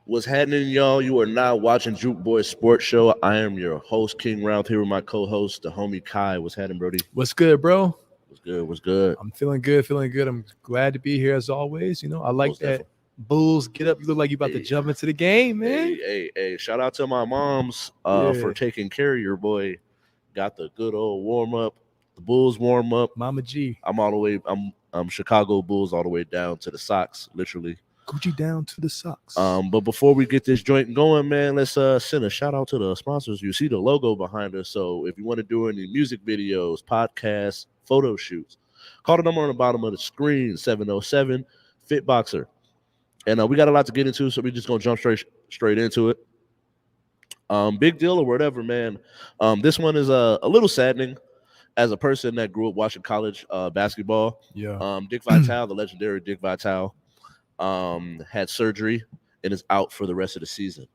What's happening, y'all? You are now watching Juke Boy Sports Show. I am your host, King Ralph, here with my co-host, the homie Kai. What's happening, Brody? What's good, bro? What's good? What's good? I'm feeling good, feeling good. I'm glad to be here as always. You know, I like Most that. definitely. Bulls, get up. You look like you about to Hey, jump into the game, man. hey! Shout out to my moms for Yeah, taking care of your boy. Got the good old warm up, the Bulls warm up. Mama G. I'm all the way. I'm Chicago Bulls all the way down to the socks, literally. Gucci down to the socks. But before we get this joint going, man, let's send a shout out to the sponsors. You see the logo behind us. So if you want to do any music videos, podcasts, photo shoots, call the number on the bottom of the screen, 707 Fitboxer. And we got a lot to get into, so we're just gonna jump straight into it. Big deal or whatever, man. This one is a little saddening as a person that grew up watching college basketball. Yeah. Dick Vitale, the legendary Dick Vitale, had surgery and is out for the rest of the season.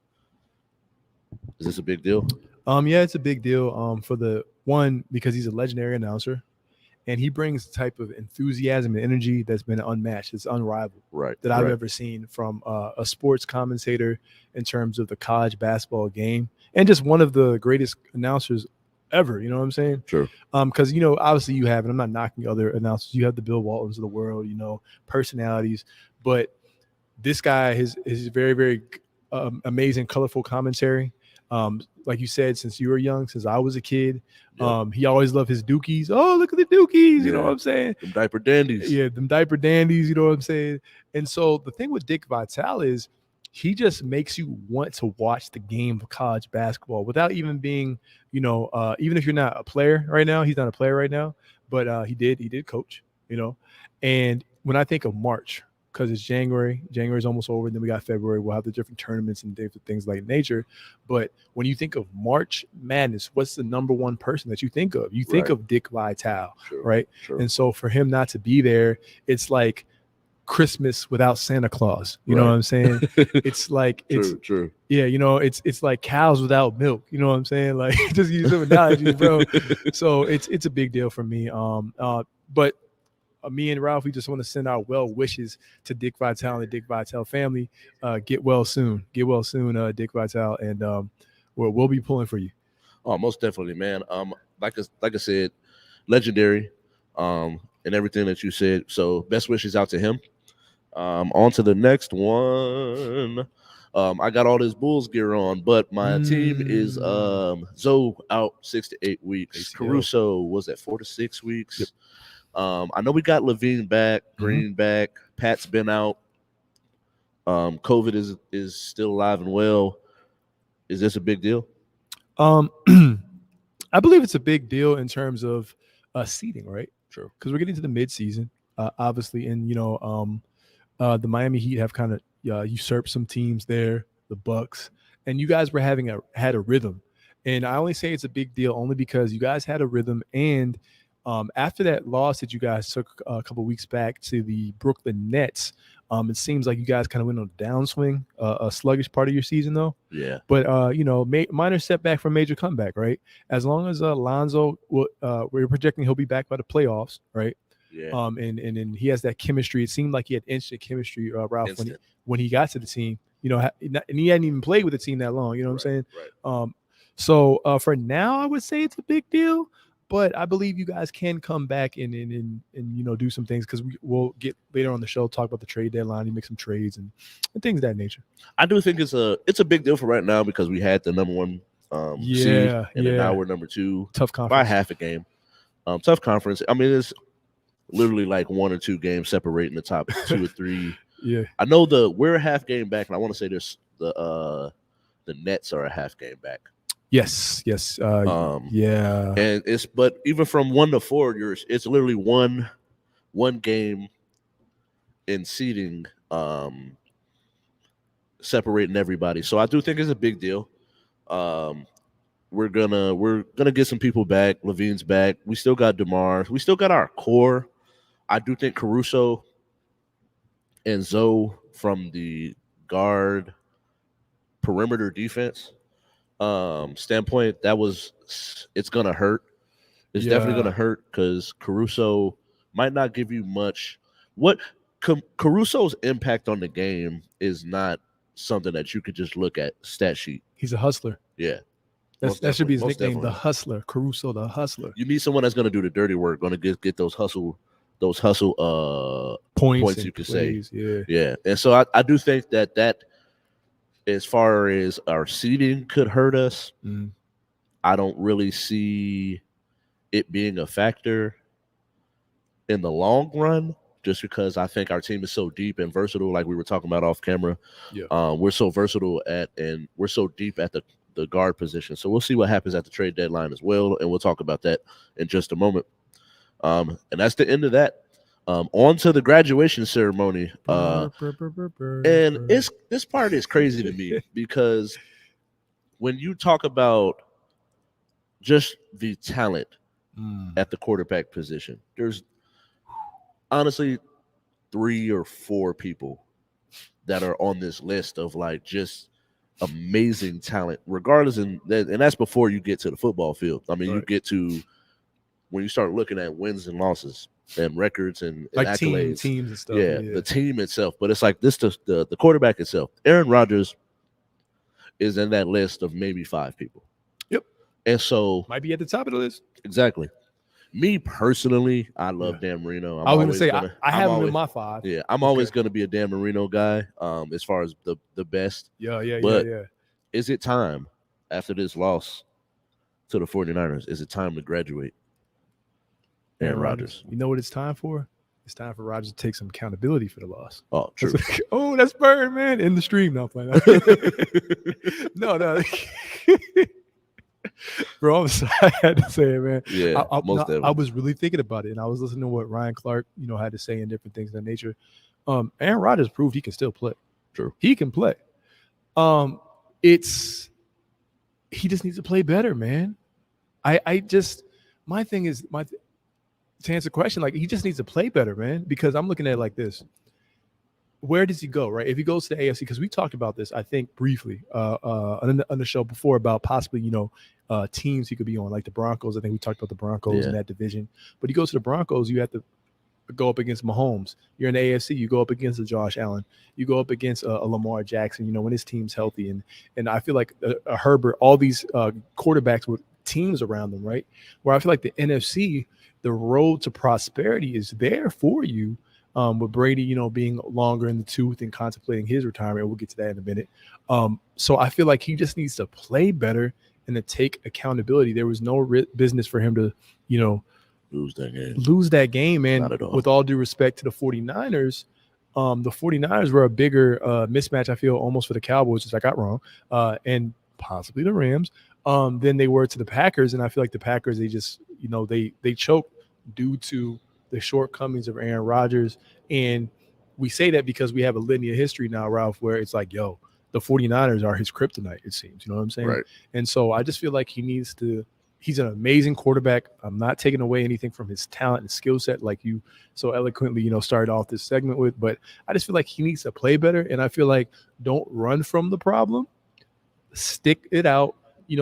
Is this a big deal? Yeah, it's a big deal. For the one, because he's a legendary announcer and he brings the type of enthusiasm and energy that's been unmatched. It's unrivaled. Right. That I've ever seen from a sports commentator in terms of the college basketball game, and just one of the greatest announcers ever. You know what I'm saying? Sure. Because obviously you have, and I'm not knocking other announcers. You have the Bill Waltons of the world, personalities, but this guy is very, very amazing, colorful commentary. Like you said, since you were young, since I was a kid, he always loved his dookies. Oh, look at the dookies. You know what I'm saying? Them diaper dandies. Yeah, them diaper dandies. You know what I'm saying? And so the thing with Dick Vitale is he just makes you want to watch the game of college basketball without even being, even if you're not a player right now, he's not a player right now, but he did coach, And when I think of March, because it's January's almost over, and then we got February. We'll have the different tournaments and different things like nature. But when you think of March Madness, what's the number one person that you think of? You think of Dick Vitale, right? Sure. And so for him not to be there, it's like Christmas without Santa Claus. You know what I'm saying? It's like true. Yeah, it's like cows without milk. You know what I'm saying? Like just use some analogies, bro. So it's a big deal for me. But me and Ralph, we just want to send our well wishes to Dick Vitale and the Dick Vitale family. Get well soon, Dick Vitale, and we'll be pulling for you. Oh, most definitely, man. Like I said, legendary, and everything that you said. So best wishes out to him. On to the next one. I got all this Bulls gear on, but my team is Zoe out 6 to 8 weeks. Caruso was at 4 to 6 weeks. Yep. I know we got Levine back, Green back, Pat's been out. COVID is still alive and well. Is this a big deal? I believe it's a big deal in terms of seeding, right? Sure. Because we're getting to the midseason, obviously, and the Miami Heat have kind of usurped some teams there, the Bucks, and you guys were had a rhythm, and I only say it's a big deal only because you guys had a rhythm, and after that loss that you guys took a couple weeks back to the Brooklyn Nets, it seems like you guys kind of went on a downswing, a sluggish part of your season, though. Yeah. But, minor setback for major comeback, right? As long as Lonzo, we're projecting he'll be back by the playoffs, right? Yeah. And he has that chemistry. It seemed like he had instant chemistry, Ralph, when he got to the team, and he hadn't even played with the team that long, you know what I'm saying? Right. So for now, I would say it's a big deal. But I believe you guys can come back and do some things, because we'll get later on the show, talk about the trade deadline, you make some trades and things of that nature. I do think it's a big deal for right now because we had the number one seed, and then now we're number 2. Tough conference. By half a game. Tough conference. I mean, it's literally like 1 or 2 games separating the top 2 or 3. Yeah. I know we're a half game back, and I want to say the Nets are a half game back. Yes. Yeah. And but even from 1 to 4, it's literally one game in seeding, separating everybody. So I do think it's a big deal. We're gonna get some people back. Levine's back. We still got DeMar. We still got our core. I do think Caruso and Zoe from the guard perimeter defense standpoint, it's gonna hurt. It's definitely gonna hurt because Caruso might not give you much. Caruso's impact on the game is not something that you could just look at stat sheet. He's a hustler. Yeah. That should be his nickname, definitely. the Hustler, Caruso, the Hustler. You need someone that's going to do the dirty work, going to get those hustle points you could say. Yeah. And so I do think that as far as our seeding could hurt us, I don't really see it being a factor in the long run, just because I think our team is so deep and versatile, like we were talking about off camera. Yeah. We're so versatile and we're so deep at the guard position. So we'll see what happens at the trade deadline as well, and we'll talk about that in just a moment. And that's the end of that. On to the graduation ceremony. And this part is crazy to me because when you talk about just the talent at the quarterback position, there's honestly 3 or 4 people that are on this list of like just amazing talent, regardless, and that's before you get to the football field. I mean, you get to when you start looking at wins and losses and records and like accolades, teams and stuff. Yeah, the team itself. But it's like this, the quarterback itself. Aaron Rodgers is in that list of maybe 5 people. Yep, and so might be at the top of the list. Exactly. Me personally, I love Dan Marino. I was going to say I have him in my 5. Yeah, I'm always going to be a Dan Marino guy. As far as the best. Yeah. Is it time after this loss to the 49ers? Is it time to graduate Aaron Rodgers? You know what it's time for? It's time for Rodgers to take some accountability for the loss. Oh, true. That's Bird, man. In the stream, not playing. No. Bro, I had to say it, man. Yeah, I was really thinking about it, and I was listening to what Ryan Clark, had to say and different things of that nature. Aaron Rodgers proved he can still play. True. He can play. He just needs to play better, man. My thing is to answer the question, like he just needs to play better, man, because I'm looking at it like this. Where does he go, right? If he goes to the AFC, because we talked about this, I think, briefly on the show before about possibly, teams he could be on, like the Broncos. I think we talked about the Broncos in that division. But he goes to the Broncos, you have to go up against Mahomes. You're in the AFC, you go up against a Josh Allen. You go up against a Lamar Jackson, when his team's healthy. And I feel like a Herbert, all these quarterbacks with teams around them, right? Where I feel like the NFC, the road to prosperity is there for you. With Brady, being longer in the tooth and contemplating his retirement. We'll get to that in a minute. So I feel like he just needs to play better and to take accountability. There was no business for him to, lose that game, man. Not at all. With all due respect to the 49ers, the 49ers were a bigger mismatch, I feel, almost for the Cowboys, which I got wrong, and possibly the Rams, than they were to the Packers. And I feel like the Packers, they just, they choked due to the shortcomings of Aaron Rodgers. And we say that because we have a linear history now, Ralph, where it's like, the 49ers are his kryptonite, it seems. You know what I'm saying? Right. And so I just feel like he's an amazing quarterback. I'm not taking away anything from his talent and skill set like you so eloquently, started off this segment with, but I just feel like he needs to play better. And I feel like don't run from the problem. Stick it out.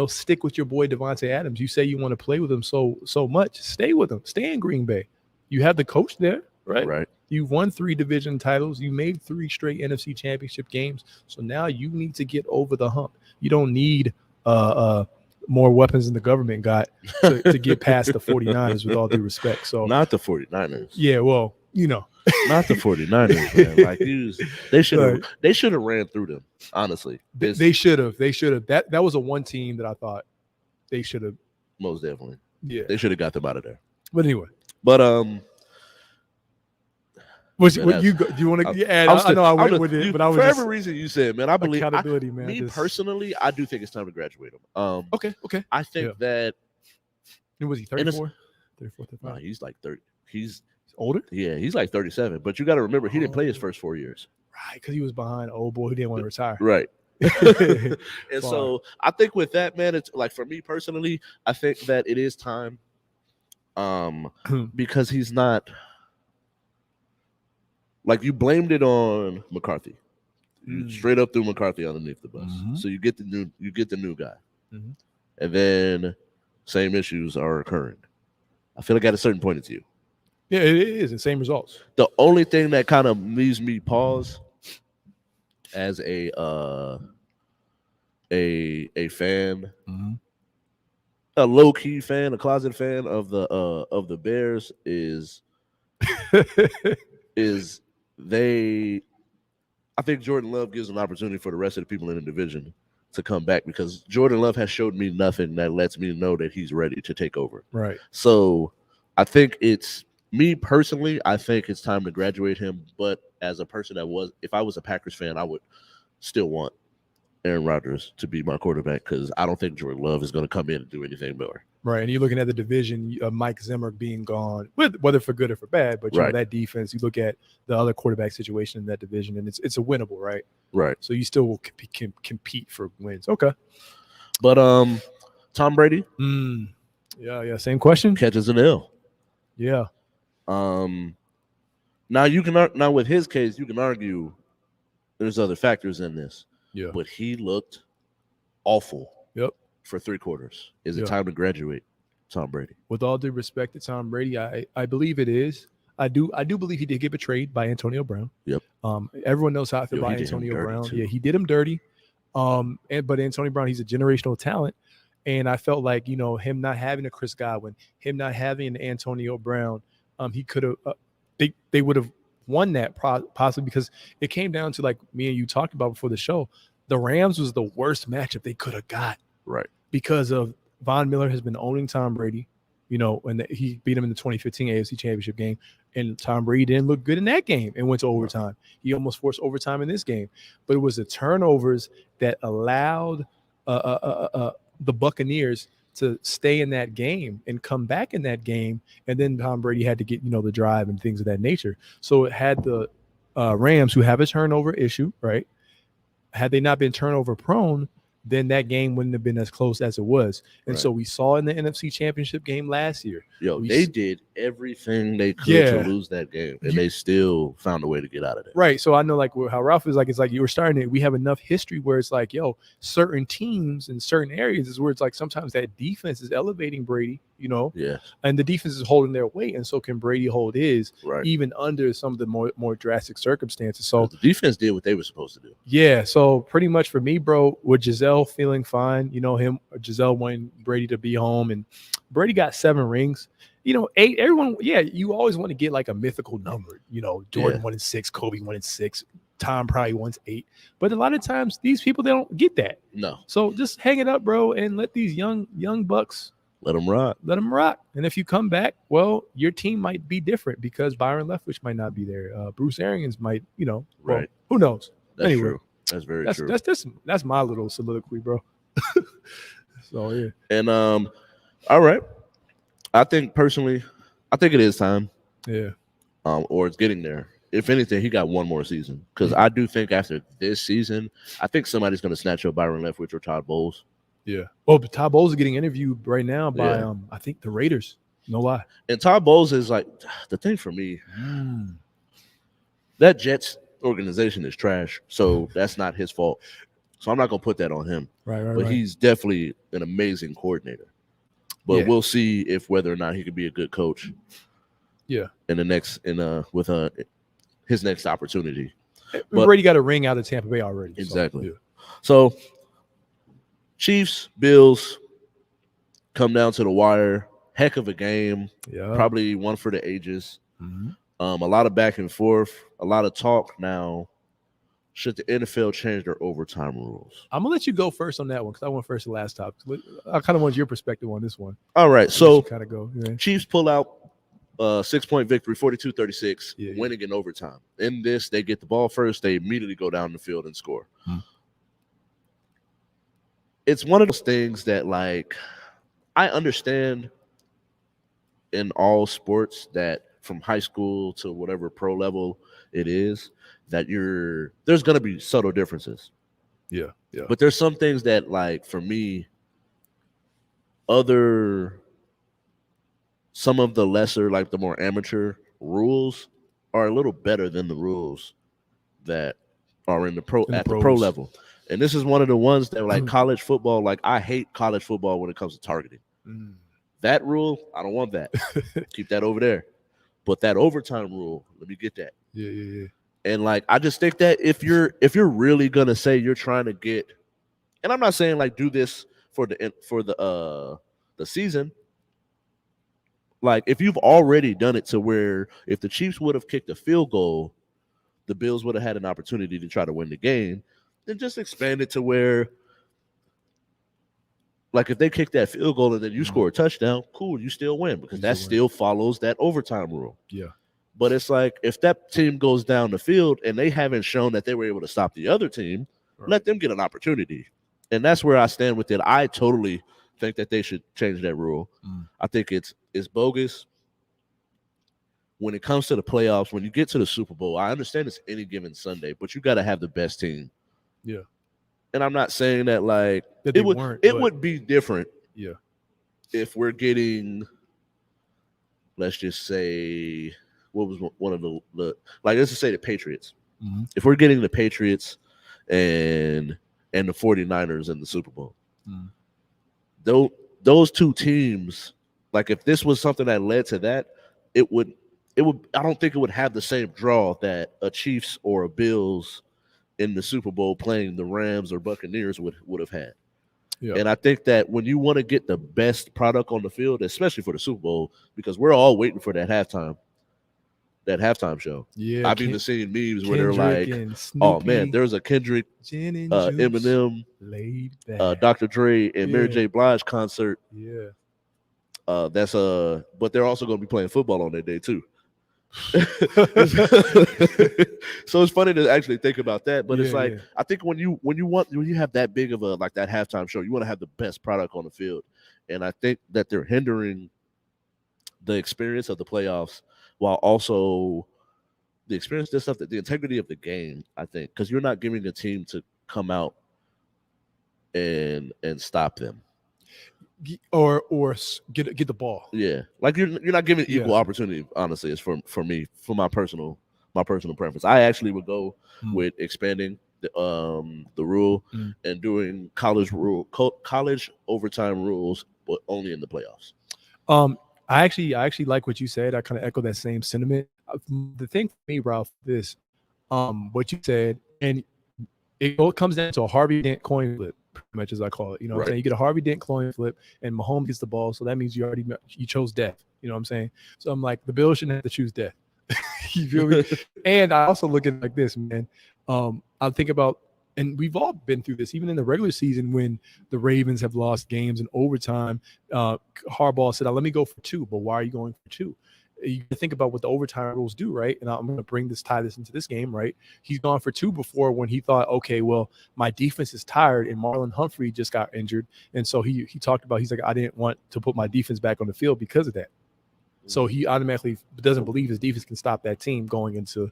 Stick with your boy Devontae Adams. You say you want to play with him so much. Stay with him. Stay in Green Bay. You have the coach there, right? Right. You won 3 division titles. You made 3 straight NFC championship games. So now you need to get over the hump. You don't need more weapons than the government got to get past the 49ers, with all due respect. So not the 49ers. Yeah, well, not the 49ers, man. Like they should have ran through them, honestly. They should have. That was a one team that I thought they should have. Most definitely. Yeah. They should have got them out of there. But anyway. But do you want to add? I know I went with it, but I was for every reason you said, man. I believe accountability, man. Personally, I do think it's time to graduate him. Okay. I think that. Was he 34? 34, 35? No, he's like 30. He's older. Yeah, he's like 37. But you got to remember, he didn't play his first 4 years. Right, because he was behind old boy who didn't want to retire. Right. And so I think with that, man, it's like for me personally, I think that it is time. Because he's not. Like you blamed it on McCarthy. You straight up threw McCarthy underneath the bus. Mm-hmm. So you get the new guy. Mm-hmm. And then same issues are occurring. I feel like at a certain point it's you. Yeah, it is the same results. The only thing that kind of leaves me pause as a fan, a low key fan, a closet fan of the Bears is they. I think Jordan Love gives an opportunity for the rest of the people in the division to come back because Jordan Love has showed me nothing that lets me know that he's ready to take over. Right. So I think it's me personally. I think it's time to graduate him. But as a person if I was a Packers fan, I would still want Aaron Rodgers to be my quarterback because I don't think Jordan Love is going to come in and do anything more. Right, and you're looking at the division, Mike Zimmer being gone, whether for good or for bad. But you know that defense. You look at the other quarterback situation in that division, and it's a winnable, right? Right. So you still will compete for wins. Okay. But Tom Brady. Yeah. Same question. Catches an L. Yeah. Now with his case, you can argue there's other factors in this. Yeah. But he looked awful. Yep. For 3 quarters. Is it time to graduate Tom Brady? With all due respect to Tom Brady, I believe it is. I do believe he did get betrayed by Antonio Brown. Yep. Everyone knows how I feel about Antonio Brown. Too. Yeah, he did him dirty. But Antonio Brown, he's a generational talent. And I felt like, him not having a Chris Godwin, him not having an Antonio Brown, he could have they would have won that possibly because it came down to, like me and you talked about before the show, the Rams was the worst matchup they could have got. Right. Because of Von Miller has been owning Tom Brady, and he beat him in the 2015 AFC Championship game, and Tom Brady didn't look good in that game and went to overtime. He almost forced overtime in this game, but it was the turnovers that allowed the Buccaneers to stay in that game and come back in that game, and then Tom Brady had to get the drive and things of that nature. So it had the Rams, who have a turnover issue, right? Had they not been turnover prone, then that game wouldn't have been as close as it was. And so we saw in the NFC Championship game last year. They did everything they could to lose that game, and they still found a way to get out of it. Right. So I know how Ralph is like, it's like you were starting it. We have enough history where it's like, certain teams in certain areas is where it's like sometimes that defense is elevating Brady, Yeah. And the defense is holding their weight. And so can Brady hold his even under some of the more drastic circumstances. So the defense did what they were supposed to do. Yeah. So pretty much for me, bro, with Giselle feeling fine, Giselle wanting Brady to be home, and Brady got 7 rings. 8, everyone, you always want to get like a mythical number. Jordan 1 and 6, Kobe 1 and 6, Tom probably wants 8. But a lot of times these people, they don't get that. No. So just hang it up, bro, and let these young bucks let them rock. Let them rock. And if you come back, well, your team might be different because Byron Leftwich might not be there. Bruce Arians might, right. Who knows? That's true. That's very true. That's my little soliloquy, bro. So yeah. And all right. I think personally, it is time. Yeah. Or it's getting there. If anything, he got one more season. Because I do think after this season, I think somebody's going to snatch up Byron Leftwich or Todd Bowles. Yeah. Oh, but Todd Bowles is getting interviewed right now by I think the Raiders. No lie. And Todd Bowles is like the thing for me. That Jets organization is trash, so that's not his fault. So I'm not gonna put that on him. Right. But he's definitely an amazing coordinator. But we'll see if whether or not he could be a good coach. Yeah. In the next with his next opportunity. We've already got a ring out of Tampa Bay already. Exactly. So Chiefs, Bills come down to the wire. Heck of a game. Yeah. Probably one for the ages. Mm-hmm. A lot of back and forth. A lot of talk now. Should the NFL change their overtime rules? I'm going to let you go first on that one because I went first the last topic. I kind of want your perspective on this one. All right. So kind of go. Chiefs pull out 6-point victory, 42-36, winning in overtime. In this, they get the ball first. They immediately go down the field and score. It's one of those things that, like, I understand in all sports that from high school to whatever pro level it is, that there's going to be subtle differences. Yeah. But there's some things that, like, for me, some of the lesser, like the more amateur rules are a little better than the rules that are in the pro level. And this is one of the ones that, like, college football, like, I hate college football when it comes to targeting. That rule, I don't want that. Keep that over there. But that overtime rule, let me get that. Yeah. And like I just think that if you're really gonna say you're trying to get, and I'm not saying like do this for the season. Like if you've already done it to where if the Chiefs would have kicked a field goal, the Bills would have had an opportunity to try to win the game, then just expand it to where like if they kick that field goal and then you score a touchdown, cool, you still win because that still follows that overtime rule. Yeah. But it's like if that team goes down the field and they haven't shown that they were able to stop the other team, let them get an opportunity. And that's where I stand with it. I totally think that they should change that rule. I think it's bogus. When it comes to the playoffs, when you get to the Super Bowl, I understand it's any given Sunday, but you got to have the best team. Yeah. And I'm not saying that like that it would be different. Yeah. If we're getting, let's just say, what was one of the like let's just say the Patriots. If we're getting the Patriots and the 49ers in the Super Bowl, those two teams, like if this was something that led to that, it would I don't think it would have the same draw that a Chiefs or a Bills in the Super Bowl playing the Rams or Buccaneers would have had. Yeah. And I think that when you want to get the best product on the field, especially for the Super Bowl, because we're all waiting for that halftime show. Yeah, I've even seen memes where they're like, "Oh man, there's a Kendrick, Eminem, Dr. Dre, and Mary J. Blige concert." Yeah, that's but they're also going to be playing football on that day too. So it's funny to actually think about that, but it's like I think when you have that big of a like that halftime show, you want to have the best product on the field, and I think that they're hindering the experience of the playoffs while also the experience, this stuff, the integrity of the game. I think because you're not giving a team to come out and stop them. Or get the ball. Yeah, like you're not giving equal opportunity. Honestly, it's for me, for my personal preference. I actually would go with expanding the rule and doing college overtime rules, but only in the playoffs. I actually like what you said. I kind of echo that same sentiment. The thing for me, Ralph, is what you said, and it comes down to a Harvey Dent coin flip. Pretty much as I call it, you know what I'm saying? You get a Harvey Dent coin flip and Mahomes gets the ball, so that means you chose death, you know what I'm saying? So I'm like, the Bills shouldn't have to choose death. You feel me? And I also look at it like this, man. I think about, and we've all been through this, even in the regular season when the Ravens have lost games in overtime. Harbaugh said, let me go for 2, but why are you going for 2? You think about what the overtime rules do, right? And I'm going to tie this into this game, right? He's gone for 2 before when he thought, okay, well, my defense is tired, and Marlon Humphrey just got injured, and so he talked about, he's like, I didn't want to put my defense back on the field because of that. So he automatically doesn't believe his defense can stop that team going into,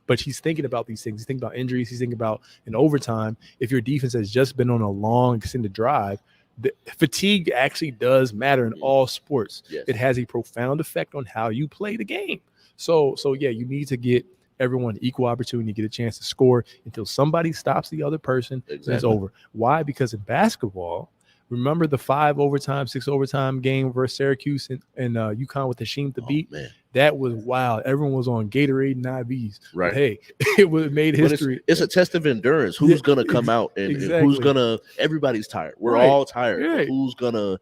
but he's thinking about these things. He's thinking about injuries. He's thinking about in overtime. If your defense has just been on a long extended drive, the fatigue actually does matter in all sports. Yes. It has a profound effect on how you play the game. So yeah, you need to get everyone equal opportunity to get a chance to score until somebody stops the other person. Exactly. And it's over. Why? Because in basketball, remember the 6 overtime game versus Syracuse and UConn with Hasheem Thabit? Man. That was wild. Everyone was on Gatorade and IVs. Right. But hey, it made history. It's a test of endurance. Who's going to come out and who's going to – everybody's tired. We're all tired. Right. Who's going to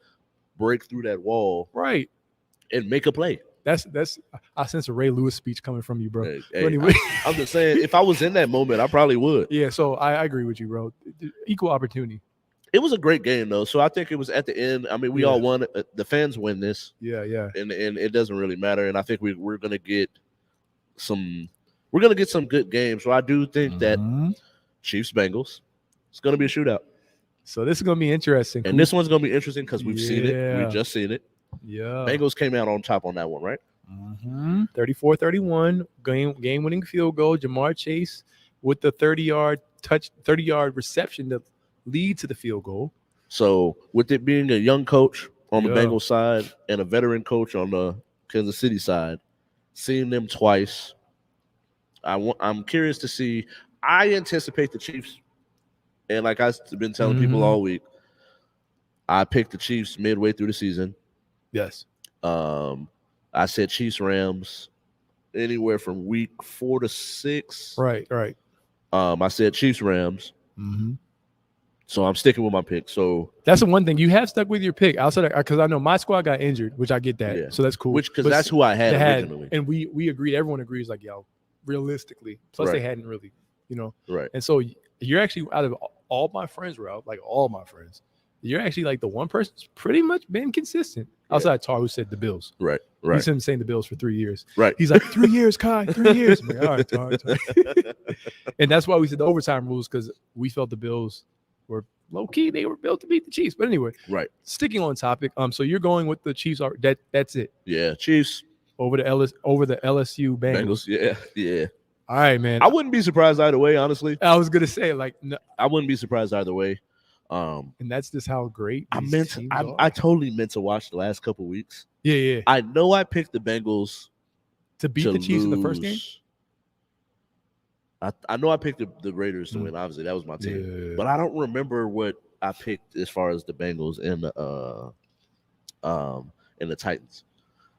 break through that wall and make a play? That's I sense a Ray Lewis speech coming from you, bro. Hey, anyway. I'm just saying, if I was in that moment, I probably would. Yeah, so I agree with you, bro. Equal opportunity. It was a great game, though. So I think it was at the end. I mean, we all won. The fans win this. Yeah. And it doesn't really matter. And I think we're gonna get some good games. So I do think that Chiefs Bengals, it's gonna be a shootout. So this is gonna be interesting. And this one's gonna be interesting because we've seen it. We just seen it. Yeah. Bengals came out on top on that one, right? 34-31, game-winning field goal. Jamar Chase with the 30-yard reception to lead to the field goal. So with it being a young coach on the Bengals side and a veteran coach on the Kansas City side, seeing them twice, I'm curious to see. I anticipate the Chiefs, and like I've been telling people all week, I picked the Chiefs midway through the season. Yes. I said Chiefs Rams anywhere from week 4 to 6. Right. I said Chiefs Rams. Mm-hmm. So I'm sticking with my pick. So that's the one thing you have stuck with your pick outside because I know my squad got injured, which I get that. Yeah. So that's cool. Because that's who I had originally. And we agreed. Everyone agrees, like, yo, realistically. Plus Right. they hadn't really, Right. And so you're actually, out of all my friends, Ralph, like all my friends, you're actually like the one person who's pretty much been consistent outside Tar, who said the Bills. Right. He's been saying the Bills for 3 years. Right. He's like, 3 years, Kai, 3 years. I'm like, all right, Tar. And that's why we said the overtime rules, because we felt the Bills were low key. They were built to beat the Chiefs. But anyway, right. Sticking on topic. So you're going with the Chiefs. That's it. Yeah, Chiefs over the LSU Bengals. Yeah. All right, man. I wouldn't be surprised either way, honestly. I was gonna say, like, no. I wouldn't be surprised either way. And that's just how great I totally meant to watch the last couple weeks. Yeah. I know I picked the Bengals to beat the Chiefs in the first game. I know I picked the Raiders to win. Obviously, that was my team, but I don't remember what I picked as far as the Bengals and the Titans.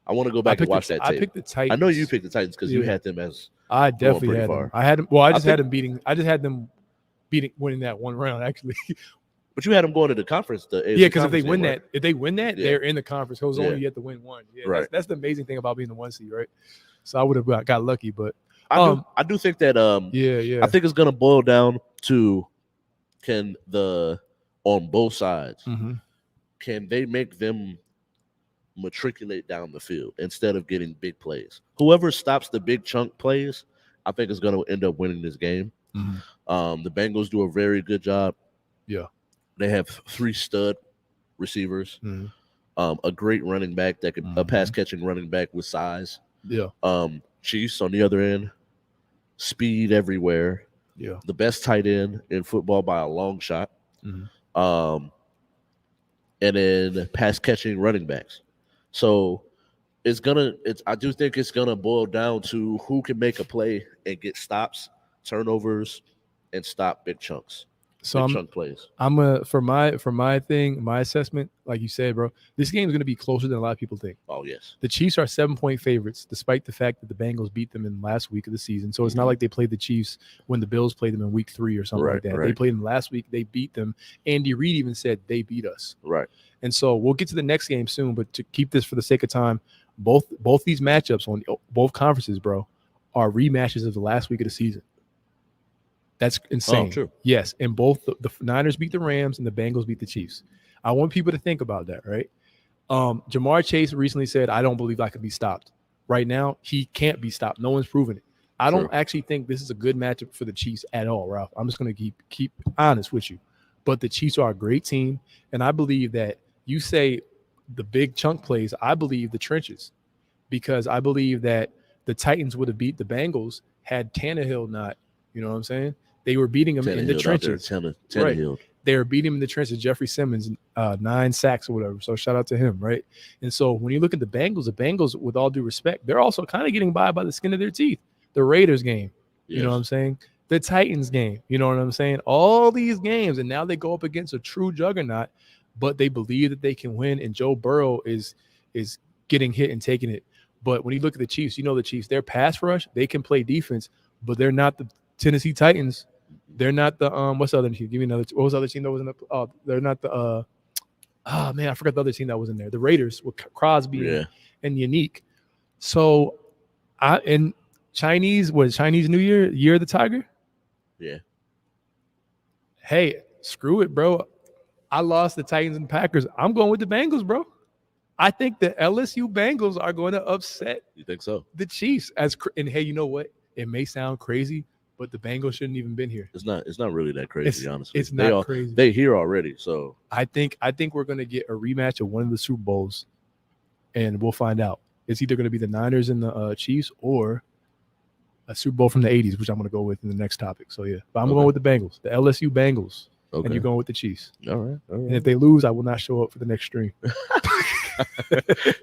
I want to go back and watch that tape. I picked the Titans. I know you picked the Titans because you had them as. I definitely had them. I had them. Well, I just had them beating. I just had them winning that one round, actually. But you had them going to the conference. Because if they win that, they're in the conference. Because only you have to win one. Yeah, right. That's the amazing thing about being the 1 seed, right? So I would have got lucky, but I do think that I think it's gonna boil down to on both sides, can they make them matriculate down the field instead of getting big plays? Whoever stops the big chunk plays, I think is going to end up winning this game. The Bengals do a very good job. Yeah. They have 3 stud receivers, a great running back that could a pass catching running back with size. Yeah. Chiefs on the other end, speed everywhere. Yeah. The best tight end in football by a long shot. And then pass catching running backs. So I do think it's gonna boil down to who can make a play and get stops, turnovers, and stop big chunks. So chunk plays. For my assessment, like you said, bro, this game is gonna be closer than a lot of people think. Oh yes. The Chiefs are 7-point favorites, despite the fact that the Bengals beat them in last week of the season. So it's not like they played the Chiefs when the Bills played them in week 3 or something like that. Right. They played them last week. They beat them. Andy Reid even said they beat us. Right. And so we'll get to the next game soon, but to keep this for the sake of time, both these matchups on both conferences, bro, are rematches of the last week of the season. That's insane. Oh, true. Yes, and both the Niners beat the Rams and the Bengals beat the Chiefs. I want people to think about that, right? Jamar Chase recently said, I don't believe I could be stopped. Right now, he can't be stopped. No one's proven it. I don't actually think this is a good matchup for the Chiefs at all, Ralph. I'm just going to keep honest with you. But the Chiefs are a great team, and I believe that you say the big chunk plays, I believe the trenches, because I believe that the Titans would have beat the Bengals had Tannehill not, you know what I'm saying? They were beating him in the trenches. Tannehill. They were beating him in the trenches. Jeffrey Simmons, 9 sacks or whatever. So shout out to him, right? And so when you look at the Bengals, with all due respect, they're also kind of getting by the skin of their teeth. The Raiders game, you know what I'm saying? The Titans game, you know what I'm saying? All these games, and now they go up against a true juggernaut, but they believe that they can win, and Joe Burrow is getting hit and taking it. But when you look at the Chiefs, you know the Chiefs, they're pass rush, they can play defense, but they're not the Tennessee Titans. They're not the what's the other team? Give me another. What was the other team that was in the? They're not the. Man, I forgot the other team that was in there. The Raiders with Crosby and Unique. So, Chinese New Year of the Tiger. Yeah. Hey, screw it, bro. I lost the Titans and Packers. I'm going with the Bengals, bro. I think the LSU Bengals are going to upset. You think so? The Chiefs. And hey, you know what? It may sound crazy, but the Bengals shouldn't even been here. It's not really that crazy, honestly. It's not crazy. They here already, so I think we're gonna get a rematch of one of the Super Bowls, and we'll find out. It's either gonna be the Niners and the Chiefs, or a Super Bowl from the '80s, which I'm gonna go with in the next topic. So yeah, but I'm going with the Bengals, the LSU Bengals, and you're going with the Chiefs. All right. And if they lose, I will not show up for the next stream.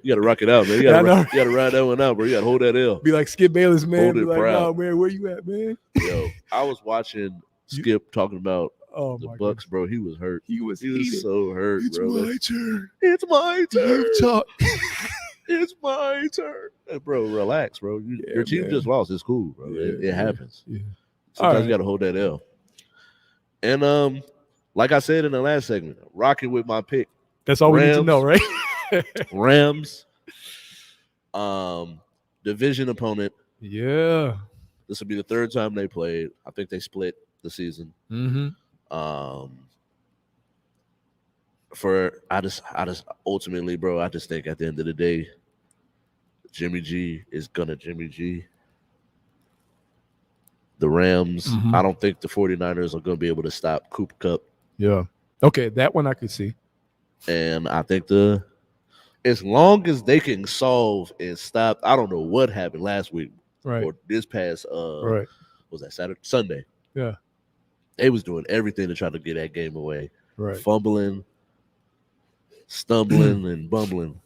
You gotta rock it out, man. You gotta ride that one out, bro. You gotta hold that L. Be like Skip Bayless, man. Hold Be it like, proud. no, man, where you at, man? Yo, I was watching Skip talking about the Bucks, bro. He was hurt. He was so hurt, it's bro. My turn. It's my turn. Talk. It's my turn. Hey, bro, relax, bro. Your team man. just lost. It's cool, bro. Yeah, it happens. Yeah. Sometimes you right. got to hold that L. And like I said in the last segment, rocking with my pick. That's all we need to know, right? Rams, division opponent. Yeah. This will be the third time they played. I think they split the season. I just ultimately, bro, I just think at the end of the day, Jimmy G is gonna Jimmy G. The Rams, I don't think the 49ers are gonna be able to stop Cooper Kupp. Yeah. Okay, that one I could see. And I think as long as they can solve and stop, I don't know what happened last week or this past was that Sunday? Yeah. They was doing everything to try to get that game away. Right. Fumbling, stumbling, and bumbling.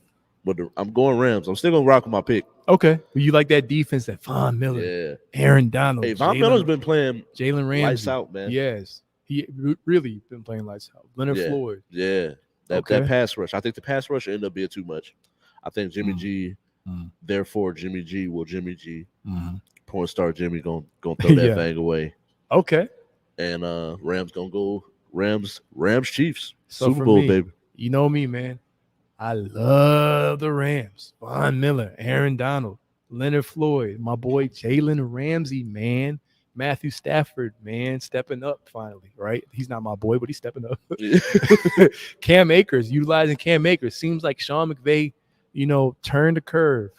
But I'm going Rams. I'm still gonna rock with my pick. Okay. You like that defense, that Von Miller, Aaron Donald. Hey, Von Miller's been playing Jalen Ramsey. lights out, man. Yes. He really been playing lights out. Leonard Floyd. Yeah. That pass rush. I think the pass rush ended up being too much. I think Jimmy G, therefore Jimmy G will Jimmy G. Porn star Jimmy gonna throw that thing away. Okay. And Rams gonna go Rams Chiefs. So Super Bowl, baby. You know me, man. I love the Rams. Von Miller, Aaron Donald, Leonard Floyd, my boy Jalen Ramsey, man. Matthew Stafford, man, stepping up finally, right? He's not my boy, but he's stepping up. Cam Akers, utilizing Cam Akers. Seems like Sean McVay, turned the curve.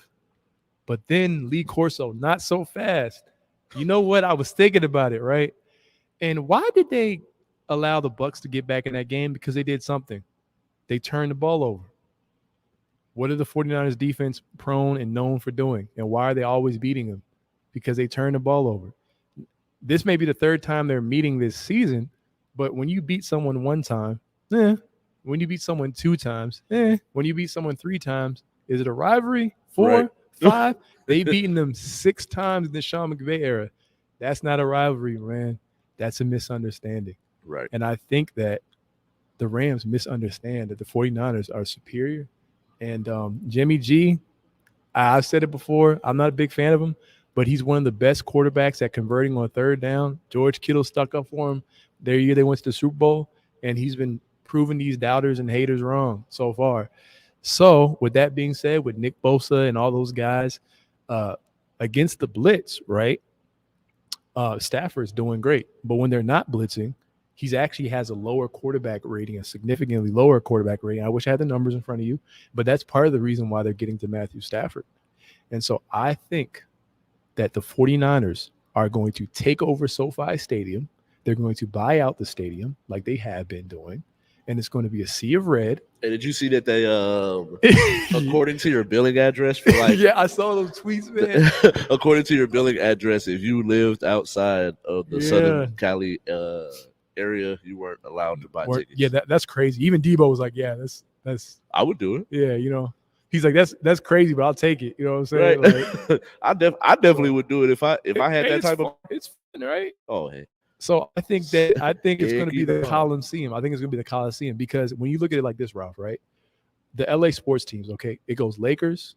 But then Lee Corso, not so fast. You know what? I was thinking about it, right? And why did they allow the Bucs to get back in that game? Because they did something. They turned the ball over. What are the 49ers defense prone and known for doing? And why are they always beating them? Because they turned the ball over. This may be the third time they're meeting this season, but when you beat someone one time, when you beat someone two times, when you beat someone three times, is it a rivalry? 4, 5? They beaten them 6 times in the Sean McVay era. That's not a rivalry, man. That's a misunderstanding. Right. And I think that the Rams misunderstand that the 49ers are superior. And Jimmy G, I've said it before, I'm not a big fan of him, but he's one of the best quarterbacks at converting on third down. George Kittle stuck up for him their year they went to the Super Bowl, and he's been proving these doubters and haters wrong so far. So with that being said, with Nick Bosa and all those guys against the blitz, right, Stafford's doing great. But when they're not blitzing, he actually has a lower quarterback rating, a significantly lower quarterback rating. I wish I had the numbers in front of you, but that's part of the reason why they're getting to Matthew Stafford. And so I think that the 49ers are going to take over SoFi Stadium. They're going to buy out the stadium like they have been doing, and it's going to be a sea of red. And did you see that they, according to your billing address, for yeah, I saw those tweets, man. According to your billing address, if you lived outside of the Southern Cali area, you weren't allowed to buy tickets. Yeah, that's crazy. Even Debo was like, "Yeah, that's." I would do it. Yeah, he's like, "That's crazy, but I'll take it." You know what I'm saying? Right. Like, I definitely would do it if I had that type of. It's fun, right? Oh, hey. So I think it's going to be the Coliseum. I think it's going to be the Coliseum because when you look at it like this, Ralph, right? The LA sports teams, okay, it goes Lakers,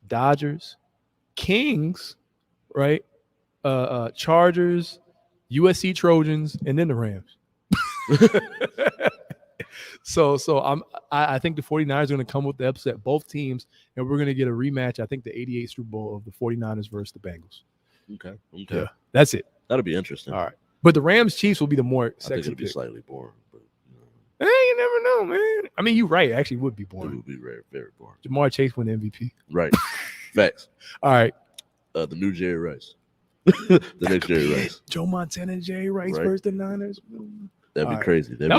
Dodgers, Kings, right? Chargers, USC Trojans, and then the Rams. So I think the 49ers are going to come with the upset, both teams, and we're going to get a rematch. I think the 88 Super Bowl of the 49ers versus the Bengals. Okay. Yeah, that's it. That'll be interesting. All right. But the Rams Chiefs will be the more sexy I think it'll be pick. slightly boring. But, hey, you never know, man. I mean, you're right. It actually would be boring. It would be very, very boring. Jamar Chase won the MVP. Right. Facts. All right. The new Jerry Rice. The next Jerry Rice. Joe Montana and Jerry Rice versus the Niners. That'd be crazy. That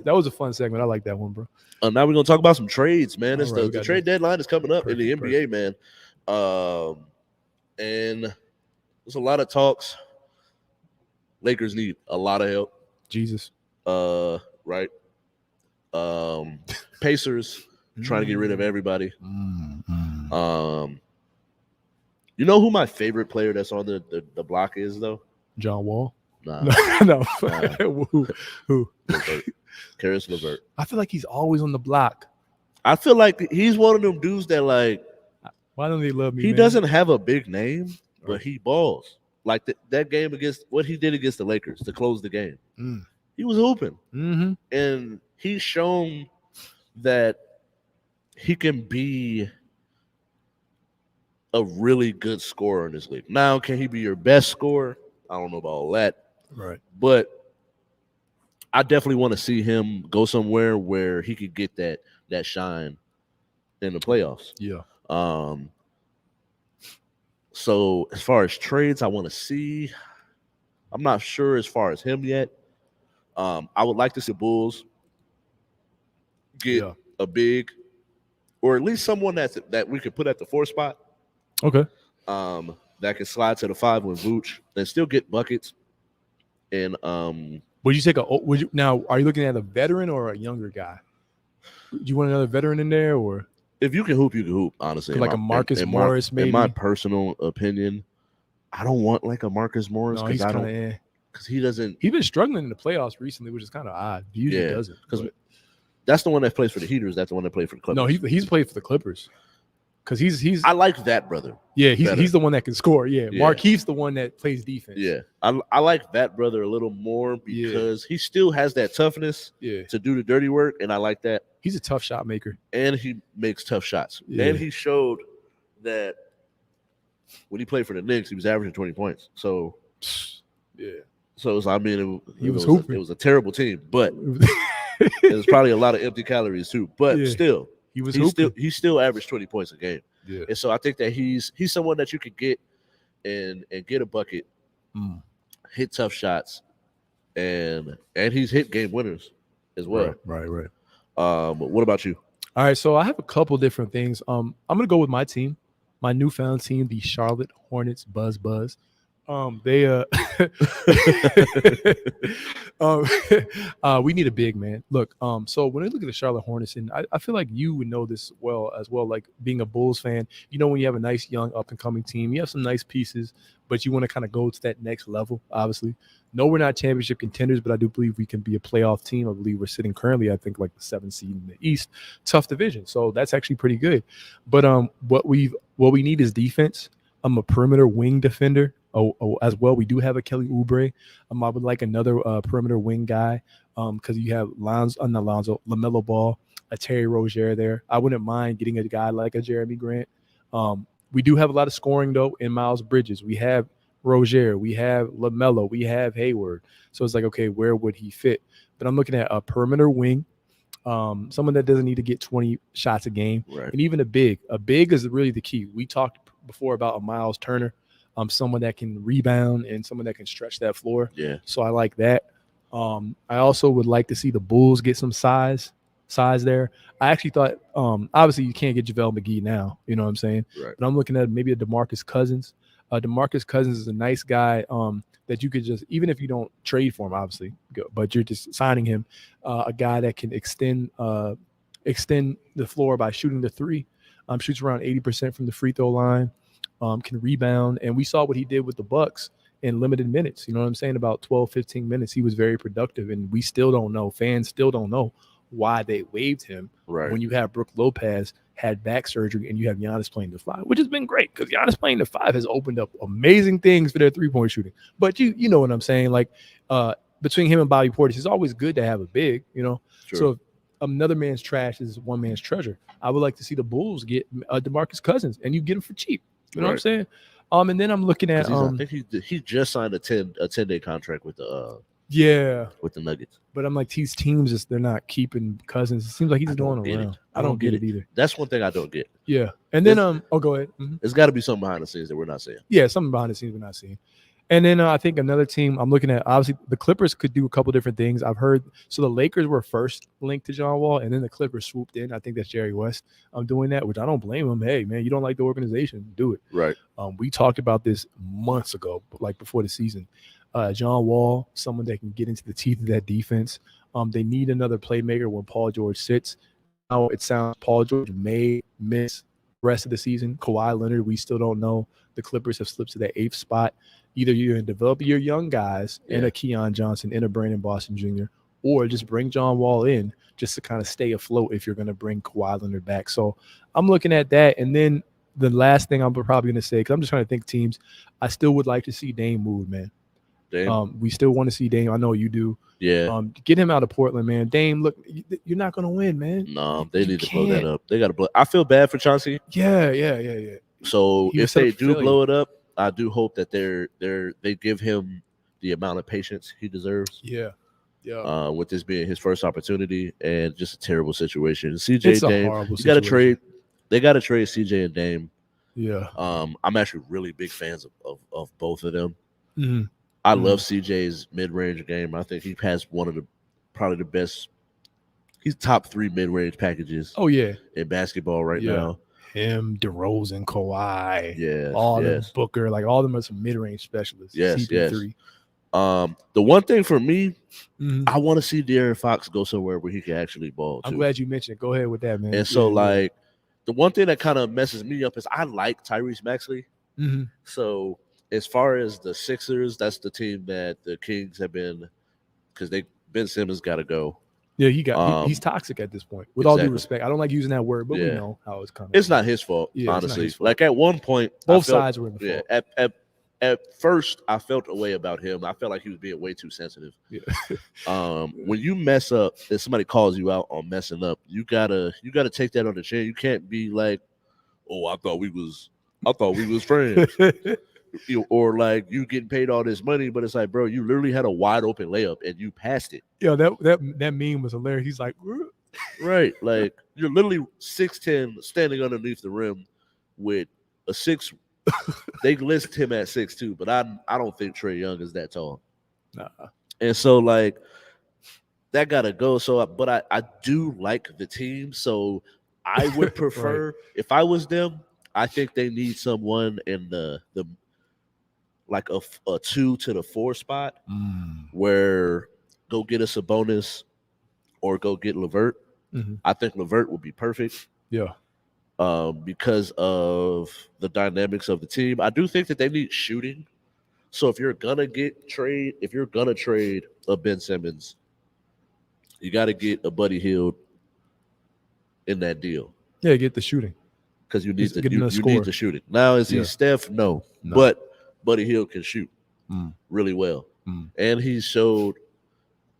was a fun segment. I like that one, bro. Now we're gonna talk about some trades, man. It's right, the trade deadline is coming up in the NBA, man. And there's a lot of talks. Lakers need a lot of help. Jesus. Right. Pacers trying to get rid of everybody. You know who my favorite player that's on the block is though? John Wall. Nah. No. Who? Karis LeVert. I feel like he's always on the block. I feel like he's one of them dudes that like Why don't they love me? He man? doesn't have a big name, but Right. he balls. Like that game against what he did against the Lakers to close the game. Mm. He was hooping, Mm-hmm. and he's shown that he can be a really good scorer in this league. Now, can he be your best scorer? I don't know about all that, Right. but I definitely want to see him go somewhere where he could get that shine in the playoffs. Yeah. So as far as trades, I want to see. I'm not sure as far as him yet. I would like to see Bulls get Yeah. a big, or at least someone that we could put at the 4 spot. Okay. That can slide to the 5 with Vooch and still get buckets. And Would you take a? Would you now? Are you looking at a veteran or a younger guy? Do you want another veteran in there, or if you can hoop, you can hoop. Honestly, like a Marcus Morris, maybe? In my personal opinion, I don't want like a Marcus Morris No, he's because I kind of. don't because he doesn't. He's been struggling in the playoffs recently, which is kind of odd. He usually Yeah, doesn't. because but- that's the one that plays for the Heaters. That's the one that plays for the Clippers. No, he's played for the Clippers. Because he's I like that brother. yeah, better. he's the one that can score. Yeah. Yeah. Markeith's the one that plays defense. Yeah, I like that brother a little more because he still has that toughness Yeah. to do the dirty work, and I like that. He's a tough shot maker. And he makes tough shots. Yeah. And he showed that when he played for the Knicks, he was averaging 20 points. So Yeah. I mean, He was hooping. it was a terrible team, but it was probably a lot of empty calories too. But Yeah. still, he was hooping. he still averaged 20 points a game. Yeah. And so I think that he's someone that you could get and get a bucket, hit tough shots, and he's hit game winners as well. Right. What about you? All right, so I have a couple different things. I'm gonna go with my team, my newfound team, the Charlotte Hornets. Buzz. They we need a big man. Look, so when I look at the Charlotte Hornets, and I feel like you would know this as well, like being a Bulls fan, you know, when you have a nice young up and coming team, you have some nice pieces, but you want to kind of go to that next level, obviously. No, we're not championship contenders, but I do believe we can be a playoff team. I believe we're sitting currently, I think, like the 7th seed in the East. Tough division, so that's actually pretty good. But what we need is defense. I'm a perimeter wing defender. As well, we do have a Kelly Oubre. I would like another perimeter wing guy because you have LaMelo Ball, a Terry Rozier there. I wouldn't mind getting a guy like a Jeremy Grant. We do have a lot of scoring though in Miles Bridges. We have Rozier, we have LaMelo, we have Hayward. So it's like, okay, where would he fit? But I'm looking at a perimeter wing, someone that doesn't need to get 20 shots a game, Right. and even a big. A big is really the key. We talked before about a Miles Turner. Someone that can rebound and someone that can stretch that floor. Yeah. So I like that. I also would like to see the Bulls get some size there. I actually thought, obviously you can't get JaVale McGee now, you know what I'm saying? Right. But I'm looking at maybe a Demarcus Cousins. Demarcus Cousins is a nice guy that you could just, even if you don't trade for him, obviously, but you're just signing him, a guy that can extend the floor by shooting the three. Shoots around 80% from the free throw line. Can rebound, and we saw what he did with the Bucks in limited minutes. You know what I'm saying? About 12, 15 minutes, he was very productive, and we still don't know. Fans still don't know why they waived him. Right. When you have Brook Lopez had back surgery and you have Giannis playing the 5, which has been great because Giannis playing the 5 has opened up amazing things for their 3-point shooting. But you know what I'm saying? Like between him and Bobby Portis, it's always good to have a big, you know. Sure. So if another man's trash is one man's treasure, I would like to see the Bulls get Demarcus Cousins, and you get him for cheap. You know what I'm saying? And then I'm looking at I think he just signed a 10-day contract with the Nuggets. But I'm like, these teams they're not keeping Cousins. It seems like he's going around. I don't get it either. That's one thing I don't get. Yeah. And then go ahead. Mm-hmm. There's got to be something behind the scenes that we're not seeing. Yeah, something behind the scenes we're not seeing. And then I think another team I'm looking at, obviously the Clippers could do a couple different things. I've heard, so the Lakers were first linked to John Wall, and then the Clippers swooped in. I think that's Jerry West doing that, which I don't blame him. Hey, man, you don't like the organization, do it. Right. We talked about this months ago, like before the season. John Wall, someone that can get into the teeth of that defense. They need another playmaker when Paul George sits. Now it sounds Paul George may miss the rest of the season. Kawhi Leonard, we still don't know. The Clippers have slipped to that 8th spot. Either you're going to develop your young guys and a Keon Johnson and a Brandon Boston Jr., or just bring John Wall in just to kind of stay afloat if you're going to bring Kawhi Leonard back. So I'm looking at that. And then the last thing I'm probably going to say, because I'm just trying to think teams, I still would like to see Dame move, man. Dame. We still want to see Dame. I know you do. Yeah. Get him out of Portland, man. Dame, look, you're not going to win, man. No, they need to blow can't. that up. They got to blow. I feel bad for Chauncey. Yeah. So He was if set up they for do failure. blow it up, I do hope that they give him the amount of patience he deserves. Yeah. With this being his first opportunity and just a terrible situation. CJ It's a Dame, horrible you got to situation. trade. They got to trade CJ and Dame. Yeah. I'm actually really big fans of both of them. Mhm. I love CJ's mid-range game. I think he has one of the probably the best. He's top 3 mid-range packages. Oh yeah, in basketball right now. Him, DeRozan, Kawhi, Yes, all of them, yes, Booker, like all of them are some mid-range specialists. yes, CP3. The one thing for me, Mhm. I want to see De'Aaron Fox go somewhere where he can actually ball too. I'm glad you mentioned it. Go ahead with that, man. And so, like, the one thing that kind of messes me up is I like Tyrese Maxey. Mhm. So, as far as the Sixers, that's the team that the Kings have been, because Ben Simmons got to go. Yeah, he's toxic at this point. With all due respect, I don't like using that word, but we know how it's coming. It's not his fault, honestly. His fault. Like at one point, both sides were in the fault. At first, I felt a way about him. I felt like he was being way too sensitive. Yeah. When you mess up, and somebody calls you out on messing up, you gotta take that on the chin. You can't be like, "Oh, I thought we was friends," or like you getting paid all this money, but it's like, bro, you literally had a wide open layup and you passed it. Yeah, that meme was hilarious. He's like, right, like you're literally 6'10", standing underneath the rim with a 6. They list him at 6'2", but I don't think Trae Young is that tall. Nah. And so like that gotta go. So, but I do like the team. So I would prefer right. If I was them, I think they need someone in the like a 2 to the 4 spot where go get us a bonus or go get LeVert. Mm-hmm. I think LeVert would be perfect. Yeah. Because of the dynamics of the team. I do think that they need shooting. So if you're gonna trade a Ben Simmons, you got to get a Buddy Hield in that deal. Yeah, get the shooting because you need the shooting. Now is he Steph? No, but Buddy Hield can shoot really well, and he showed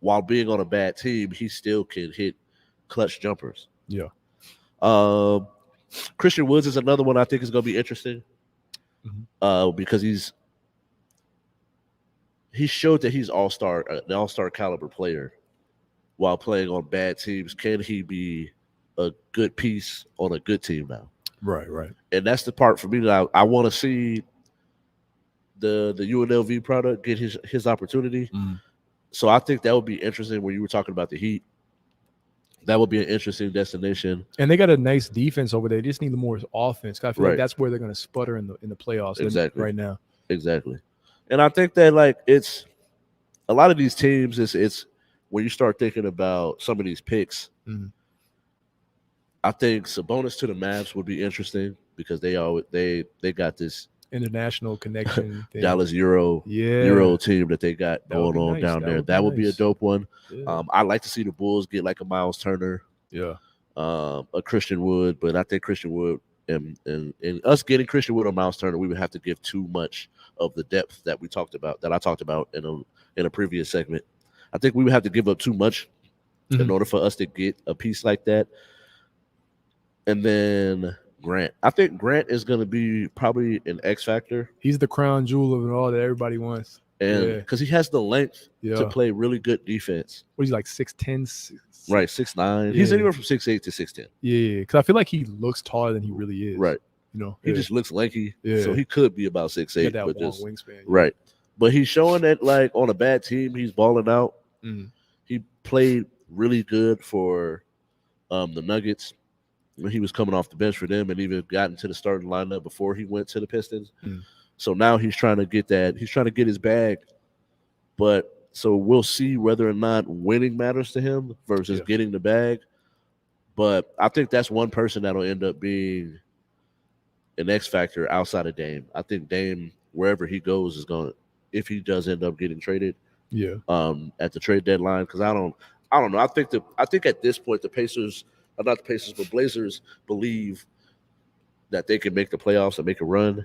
while being on a bad team, he still can hit clutch jumpers. Yeah. Christian Woods is another one I think is going to be interesting because he showed that he's an all-star caliber player while playing on bad teams. Can he be a good piece on a good team now? Right. And that's the part for me that I want to see the UNLV product get his opportunity. So I think that would be interesting when you were talking about the Heat. That would be an interesting destination. And they got a nice defense over there. They just need more offense. I feel like that's where they're going to sputter in the playoffs right now. Exactly. And I think that like it's a lot of these teams. It's when you start thinking about some of these picks. I think Sabonis to the Mavs would be interesting because they got this international connection thing. Dallas Euro team that they got going on down there. That would be a dope one. Yeah. I'd like to see the Bulls get like a Miles Turner, a Christian Wood, but I think Christian Wood and us getting Christian Wood or Miles Turner, we would have to give too much of the depth that I talked about in a previous segment. I think we would have to give up too much in order for us to get a piece like that. And then Grant. I think Grant is going to be probably an X factor. He's the crown jewel of it all that everybody wants. And because he has the length to play really good defense. What, he's like 6'10"? Right, 6'9". Yeah. He's anywhere from 6'8" to 6'10". Yeah, because I feel like he looks taller than he really is. Right. He just looks lanky. Yeah. So he could be about 6'8". That long wingspan. Right. But he's showing that like on a bad team, he's balling out. He played really good for the Nuggets when he was coming off the bench for them and even got into the starting lineup before he went to the Pistons. So now he's trying to get that. He's trying to get his bag. But so we'll see whether or not winning matters to him versus getting the bag. But I think that's one person that'll end up being an X factor outside of Dame. I think Dame, wherever he goes, is going to, if he does end up getting traded at the trade deadline, because I don't know. I think at this point the Pacers, not the Pacers, but Blazers believe that they can make the playoffs and make a run.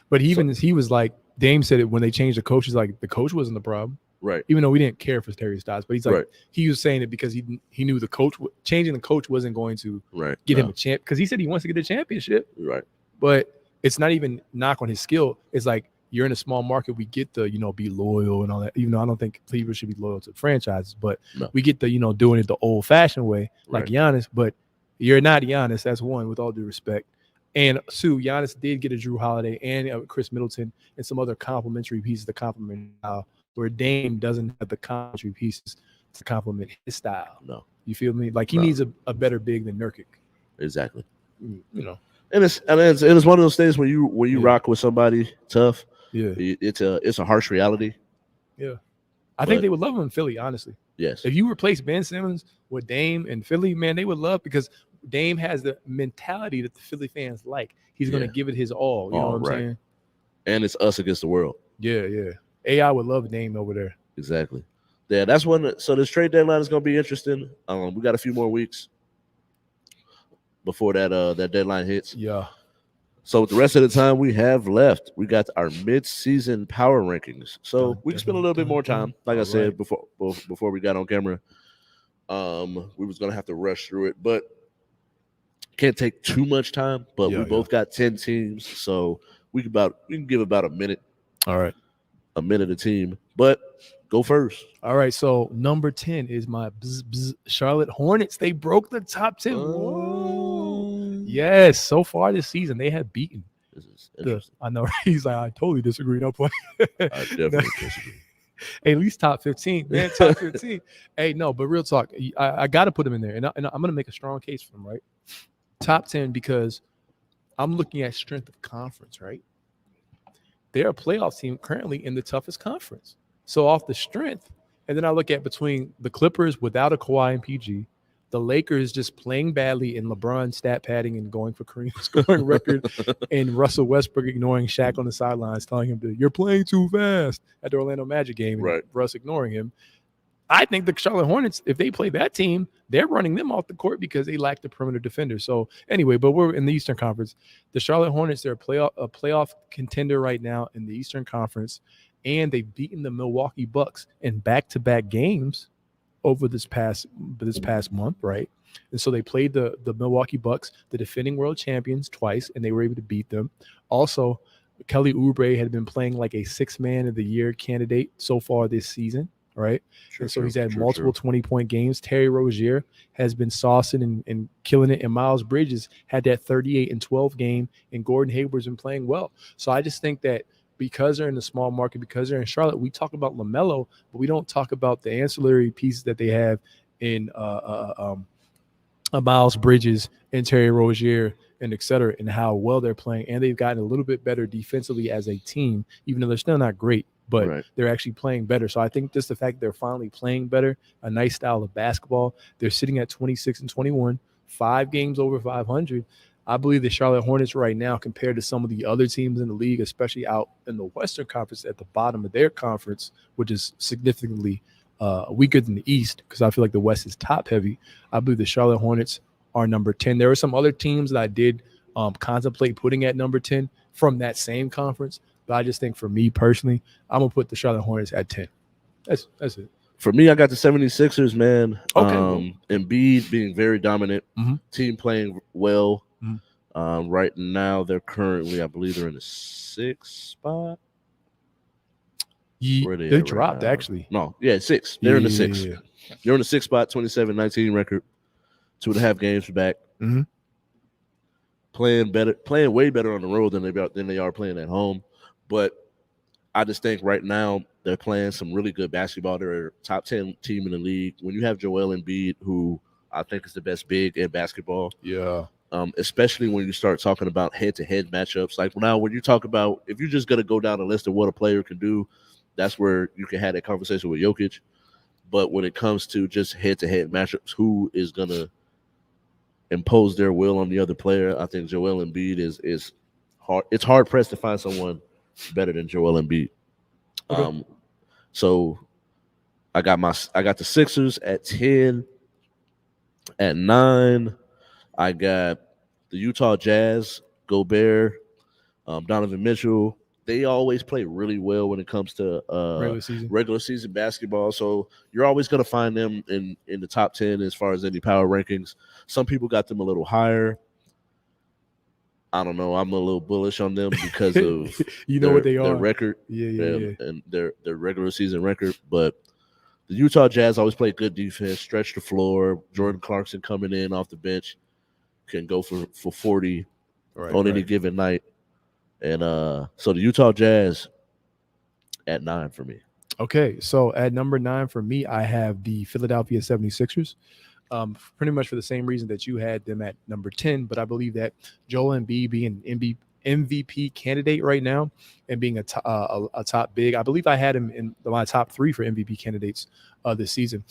But he was like, Dame said it when they changed the coach. He's like, the coach wasn't the problem. Right. Even though we didn't care for Terry Stotts, but he's like, Right. he was saying it because he knew the coach changing the coach wasn't going to get him a champ, because he said he wants to get a championship. Right. But it's not even knock on his skill. It's like, you're in a small market. We get the, be loyal and all that. Even though I don't think Cleveland should be loyal to franchises, but we get the, doing it the old fashioned way, like Giannis. But you're not Giannis. That's one, with all due respect. And Giannis did get a Drew Holiday and Chris Middleton and some other complimentary pieces to complement style, where Dame doesn't have the complimentary pieces to complement his style. No. You feel me? Like he needs a better big than Nurkic. Exactly. And it's one of those things when you rock with somebody tough. Yeah. It's a harsh reality. Yeah. I think they would love him in Philly, honestly. Yes. If you replace Ben Simmons with Dame in Philly, man, they would love, because Dame has the mentality that the Philly fans like. He's going to give it his all. You know what I'm saying? And it's us against the world. Yeah. AI would love Dame over there. Exactly. Yeah, that's one. So this trade deadline is going to be interesting. We got a few more weeks before that deadline hits. Yeah. So with the rest of the time we have left, we got our mid-season power rankings. So we can spend a little bit more time. Like I said before we got on camera, we was gonna have to rush through it, but can't take too much time. But we both got 10 teams, so we can give about a minute. All right, a minute a team. But go first. All right, so number 10 is my Charlotte Hornets. They broke the top 10. Yes, so far this season they have beaten. This is interesting. I know. He's like, I totally disagree. No point. I definitely disagree. Hey, at least top 15, man. Top 15. Hey, no, but real talk, I got to put them in there, and I'm going to make a strong case for them, right? Top 10, because I'm looking at strength of conference, right? They're a playoff team currently in the toughest conference. So off the strength, and then I look at between the Clippers without a Kawhi and PG, the Lakers just playing badly in LeBron stat padding and going for Kareem scoring record, and Russell Westbrook ignoring Shaq on the sidelines, telling him you're playing too fast at the Orlando Magic game, and Russ ignoring him. I think the Charlotte Hornets, if they play that team, they're running them off the court because they lack the perimeter defender. So anyway, but we're in the Eastern Conference. The Charlotte Hornets, they're a playoff contender right now in the Eastern Conference, and they've beaten the Milwaukee Bucks in back-to-back games over this past month, right? And so they played the Milwaukee Bucks, the defending world champions, twice, and they were able to beat them. Also, Kelly Oubre had been playing like a 6th man of the year candidate so far this season, right? And so he's had multiple 20-point games. Terry Rozier has been saucing and killing it, and Miles Bridges had that 38 and 12 game, and Gordon Hayward's been playing well. So I just think that because they're in the small market, because they're in Charlotte, we talk about LaMelo, but we don't talk about the ancillary pieces that they have in Miles Bridges and Terry Rozier and et cetera, and how well they're playing. And they've gotten a little bit better defensively as a team, even though they're still not great, but they're actually playing better. So I think just the fact they're finally playing better, a nice style of basketball. They're sitting at 26 and 21, 5 games over 500. I believe the Charlotte Hornets right now, compared to some of the other teams in the league, especially out in the Western Conference at the bottom of their conference, which is significantly weaker than the East, because I feel like the West is top heavy. I believe the Charlotte Hornets are number 10. There are some other teams that I did contemplate putting at number 10 from that same conference, but I just think for me personally, I'm going to put the Charlotte Hornets at 10. That's it. For me, I got the 76ers, man. Okay. Embiid being very dominant, team playing well. Right now, they're currently, I believe they're in the 6th spot. They dropped, actually. No, 6. They're in the 6th. Yeah. They're in the 6th spot, 27-19 record, 2.5 games back. Playing way better on the road than they are playing at home. But I just think right now they're playing some really good basketball. They're a top 10 team in the league. When you have Joel Embiid, who I think is the best big in basketball. Yeah. Especially when you start talking about head-to-head matchups. Like now, when you talk about, if you're just going to go down a list of what a player can do, that's where you can have that conversation with Jokic. But when it comes to just head-to-head matchups, who is going to impose their will on the other player, I think Joel Embiid is hard. It's hard-pressed to find someone better than Joel Embiid. Okay. So I got the Sixers at 10. At 9, I got the Utah Jazz, Gobert, Donovan Mitchell, they always play really well when it comes to regular season basketball. So you're always going to find them in the top 10 as far as any power rankings. Some people got them a little higher. I don't know. I'm a little bullish on them because of what they their are. record, Yeah. and their regular season record. But the Utah Jazz always play good defense, stretch the floor. Jordan Clarkson coming in off the bench can go for 40 on any given night. And so the Utah Jazz at 9 for me. Okay, so at number 9 for me, I have the Philadelphia 76ers. Pretty much for the same reason that you had them at number 10, but I believe that Joel Embiid being an MVP candidate right now and being a top big, I believe I had him in my top 3 for MVP candidates this season.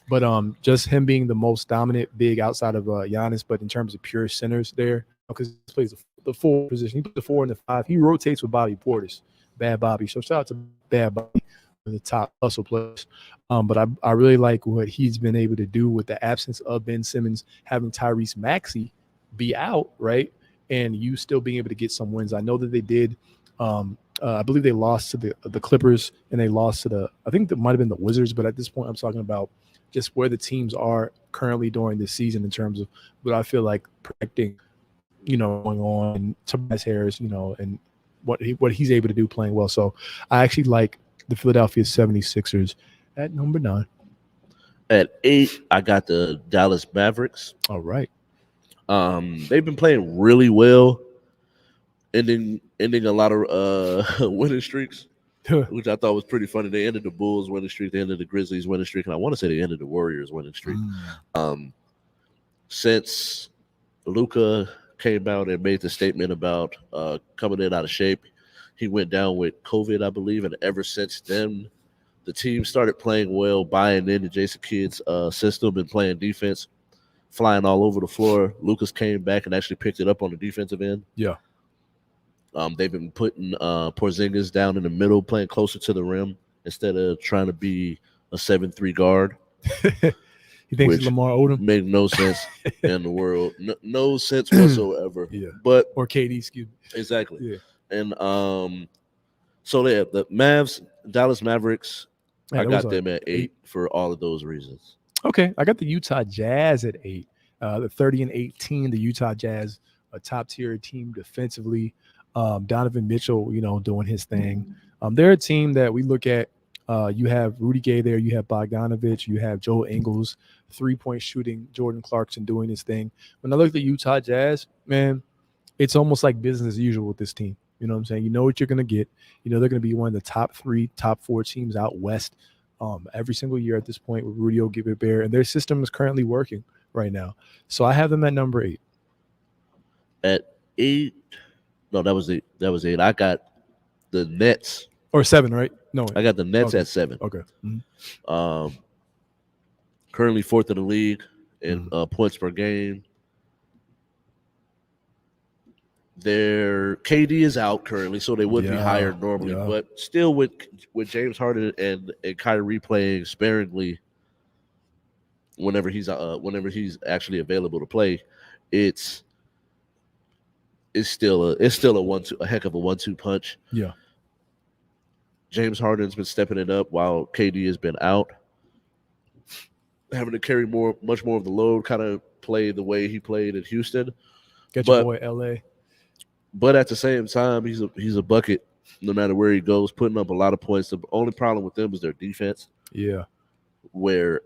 But just him being the most dominant big outside of Giannis, but in terms of pure centers there, because he plays the 4 position, he plays the 4 and the 5. He rotates with Bobby Portis, Bad Bobby. So shout out to Bad Bobby, the top hustle players. But I really like what he's been able to do with the absence of Ben Simmons, having Tyrese Maxey be out, right? And you still being able to get some wins. I know that they did. I believe they lost to the Clippers and they lost to I think that might have been the Wizards. But at this point, I'm talking about just where the teams are currently during this season in terms of what I feel like protecting, going on, Tobias Harris, and what he's able to do playing well. So I actually like the Philadelphia 76ers at number 9. At 8, I got the Dallas Mavericks. All right. They've been playing really well, ending a lot of winning streaks, which I thought was pretty funny. They ended the Bulls winning streak, they ended the Grizzlies winning streak, and I want to say they ended the Warriors winning streak. Since Luka came out and made the statement about coming in out of shape, he went down with COVID, I believe, and ever since then, the team started playing well, buying into Jason Kidd's system and playing defense, flying all over the floor. Lucas came back and actually picked it up on the defensive end. Yeah. They've been putting Porzingis down in the middle, playing closer to the rim instead of trying to be a 7-3 guard. He thinks it's Lamar Odom. Made no sense in the world. No sense whatsoever. Yeah. But or KD, excuse me. Exactly. Yeah. And so yeah, the Dallas Mavericks, I got them at 8 for all of those reasons. Okay. I got the Utah Jazz at 8. The 30-18, the Utah Jazz, a top tier team defensively. Donovan Mitchell, doing his thing. They're a team that we look at. You have Rudy Gay there. You have Bogdanovich. You have Joe Ingles, 3-point shooting. Jordan Clarkson doing his thing. When I look at the Utah Jazz, man, it's almost like business as usual with this team. You know what I'm saying? You know what you're going to get. They're going to be one of the top 3, top 4 teams out west every single year at this point with Rudy Gobert. And their system is currently working right now. So I have them at number 8. At 8, no, that was 8. That was 8. I got the Nets. Or 7, right? No, I got the Nets at 7. Okay. Currently 4th in the league in points per game. Their KD is out currently, so they would be higher normally. Yeah. But still, with James Harden and Kyrie playing sparingly, whenever he's actually available to play, it's still a heck of a 1-2 punch. Yeah. James Harden's been stepping it up while KD has been out, having to carry much more of the load, kind of play the way he played in Houston. Get your boy LA. But at the same time, he's a bucket no matter where he goes, putting up a lot of points. The only problem with them is their defense. Yeah. Where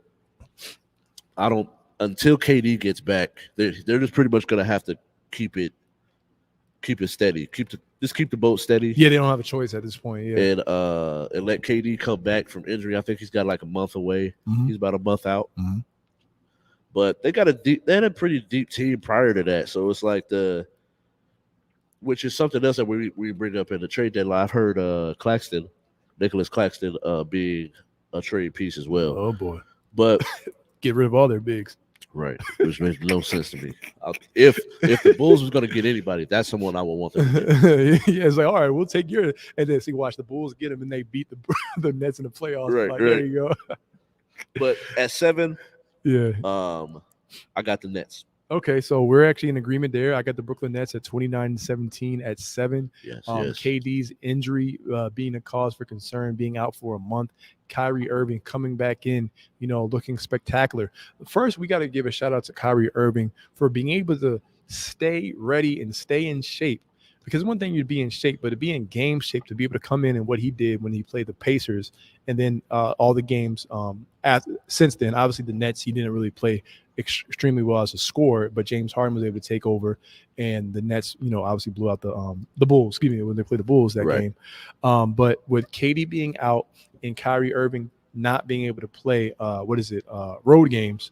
until KD gets back, they're just pretty much gonna have to keep it steady. Just keep the boat steady. Yeah, they don't have a choice at this point. Yeah. And let KD come back from injury. I think he's got like a month away. Mm-hmm. He's about a month out. Mm-hmm. But they had a pretty deep team prior to that. So it's like which is something else that we bring up in the trade deadline. I've heard Nicholas Claxton being a trade piece as well. Oh boy. But get rid of all their bigs. Right, which makes no sense to me. If the Bulls was going to get anybody, that's someone I would want them to get. Yeah, it's like, all right, we'll take your – and then watch the Bulls get them, and they beat the Nets in the playoffs. Right, like, right. There you go. But at 7, yeah, I got the Nets. Okay, so we're actually in agreement there. I got the Brooklyn Nets at 29-17 at 7. Yes, yes. KD's injury being a cause for concern, being out for a month. Kyrie Irving coming back in, looking spectacular. First, we got to give a shout out to Kyrie Irving for being able to stay ready and stay in shape. Because one thing you'd be in shape, but to be in game shape, to be able to come in and what he did when he played the Pacers, and then all the games since then. Obviously, the Nets he didn't really play extremely well as a scorer, but James Harden was able to take over, and the Nets, obviously blew out the Bulls. Excuse me, when they played the Bulls that Right. game. But with KD being out and Kyrie Irving not being able to play, road games.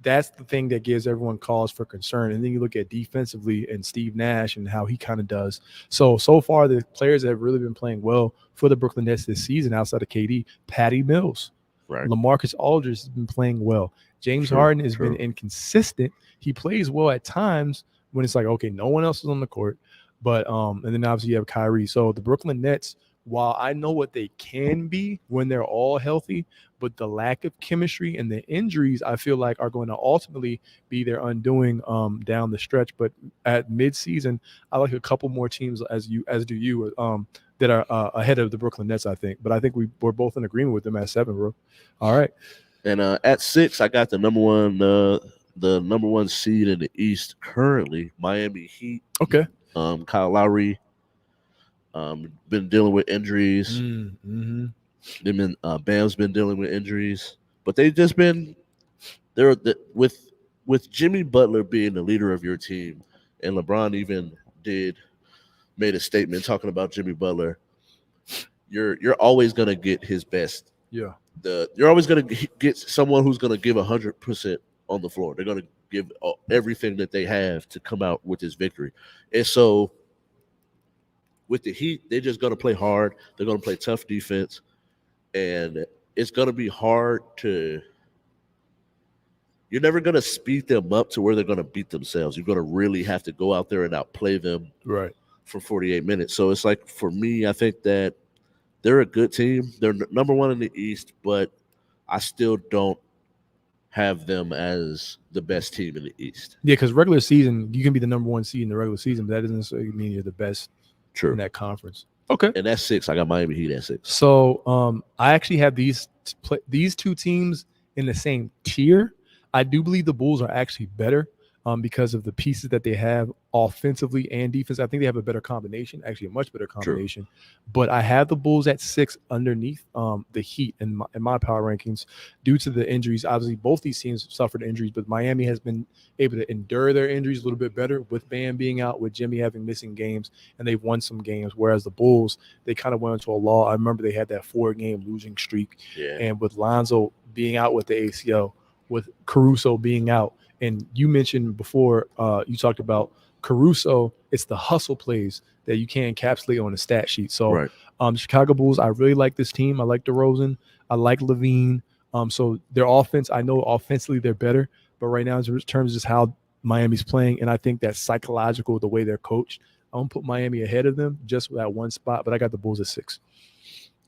That's the thing that gives everyone cause for concern. And then you look at defensively and Steve Nash and how he kind of does. So far, the players that have really been playing well for the Brooklyn Nets this season outside of KD, Patty Mills, Right. LaMarcus Aldridge has been playing well. James Harden has been inconsistent. He plays well at times when it's like, okay, no one else is on the court. But and then obviously you have Kyrie. So the Brooklyn Nets, while I know what they can be when they're all healthy, but the lack of chemistry and the injuries, I feel like are going to ultimately be their undoing down the stretch. But at midseason, I like a couple more teams as do you that are ahead of the Brooklyn Nets, I think. But I think we're both in agreement with them at 7, bro. All right. And at 6, I got the number one seed in the East currently, Miami Heat. Okay. Kyle Lowry been dealing with injuries. Mm-hmm. Bam's been dealing with injuries, but they've just been with Jimmy Butler being the leader of your team, and LeBron even made a statement talking about Jimmy Butler. You're always gonna get his best. Yeah. You're always gonna get someone who's gonna give 100% on the floor. They're gonna give everything that they have to come out with this victory, and so. With the Heat, they're just going to play hard. They're going to play tough defense. And it's going to be hard to – you're never going to speed them up to where they're going to beat themselves. You're going to really have to go out there and outplay them for 48 minutes. So it's like, for me, I think that they're a good team. They're number one in the East, but I still don't have them as the best team in the East. Yeah, because regular season, you can be the number one seed in the regular season, but that doesn't necessarily mean you're the best in that conference. Okay. And that's 6. I got Miami Heat at 6. So I actually have these two teams in the same tier. I do believe the Bulls are actually better because of the pieces that they have offensively and defense. I think they have a better combination, actually a much better combination. True. But I have the Bulls at 6 underneath the Heat in my power rankings due to the injuries. Obviously, both these teams suffered injuries, but Miami has been able to endure their injuries a little bit better with Bam being out, with Jimmy having missing games, and they've won some games. Whereas the Bulls, they kind of went into a lull. I remember they had that 4-game losing streak, and with Lonzo being out with the ACL, with Caruso being out. And you mentioned before, you talked about Caruso. It's the hustle plays that you can't encapsulate on a stat sheet. So, Chicago Bulls, I really like this team. I like DeRozan. I like Levine. So their offense, I know offensively they're better, but right now in terms of just how Miami's playing, and I think that's psychological the way they're coached. I won't put Miami ahead of them just for that one spot, but I got the Bulls at 6.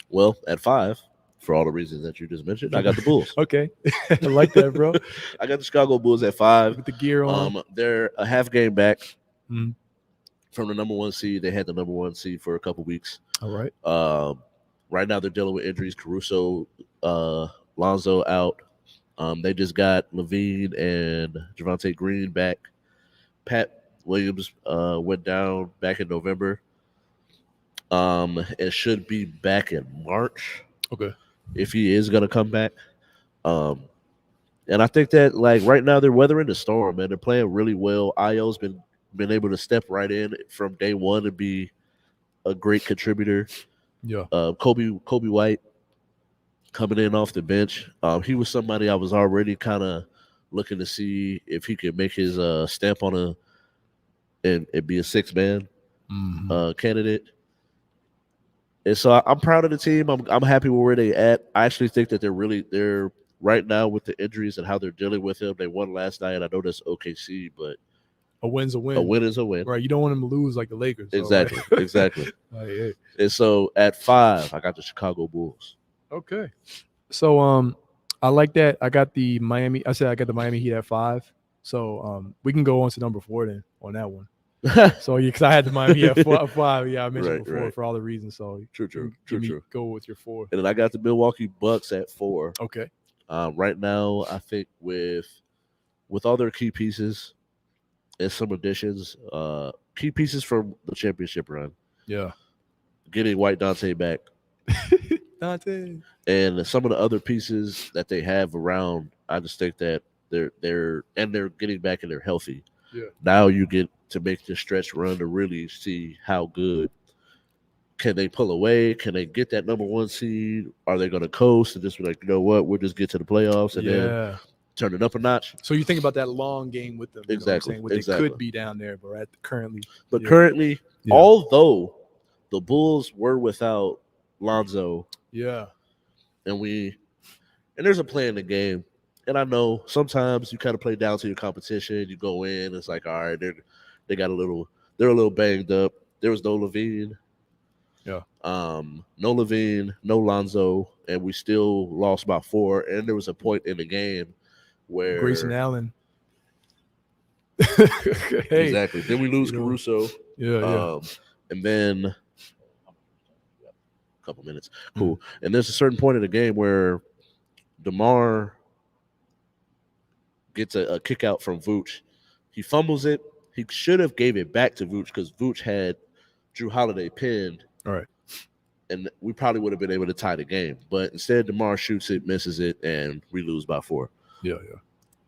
Well, at 5. For all the reasons that you just mentioned, I got the Bulls. Okay. I like that, bro. I got the Chicago Bulls at 5. With the gear on. They're a half game back from the number one seed. They had the number one seed for a couple weeks. All right. Right now they're dealing with injuries. Caruso, Lonzo out. They just got Levine and Javonte Green back. Pat Williams went down back in November. And should be back in March. Okay. If he is going to come back. And I think that, like, right now they're weathering the storm, man. They're playing really well. Io's been able to step right in from day one and be a great contributor. Yeah. Kobe White coming in off the bench. He was somebody I was already kind of looking to see if he could make his stamp on and be a 6-man candidate. And so I'm proud of the team. I'm happy with where they at. I actually think that they're right now with the injuries and how they're dealing with them. They won last night. I know that's OKC, but a win's a win. A win is a win. Right. You don't want them to lose like the Lakers. Exactly. Right? Exactly. Yeah. And so at 5, I got the Chicago Bulls. Okay. So I like that. I got the Miami. I said I got the Miami Heat at 5. So we can go on to number 4 then on that one. So because I had the Miami at 5, I mentioned before for all the reasons. So True. Go with your 4. And then I got the Milwaukee Bucks at 4. Okay. Right now, I think with all their key pieces and some additions, key pieces from the championship run. Yeah. Getting White Dante back. Dante. And some of the other pieces that they have around, I just think that they're getting back and they're healthy. Yeah. Now you get to make the stretch run to really see how good can they pull away. Can they get that number 1 seed? Are they going to coast and just be like, you know what, we'll just get to the playoffs and then turn it up a notch? So you think about that long game with them, exactly. What they could be down there, but currently, although the Bulls were without Lonzo, and there's a play in the game. And I know sometimes you kind of play down to your competition. You go in, it's like, all right, they're a little banged up. There was no Levine. Yeah. No Levine, no Lonzo, and we still lost by 4. And there was a point in the game where Grayson Allen. Exactly. Then we lose Caruso. Yeah. And then a couple minutes. Cool. And there's a certain point in the game where DeMar gets a kick out from Vooch. He fumbles it. He should have gave it back to Vooch because Vooch had Drew Holiday pinned. All right. And we probably would have been able to tie the game. But instead, DeMar shoots it, misses it, and we lose by 4. Yeah.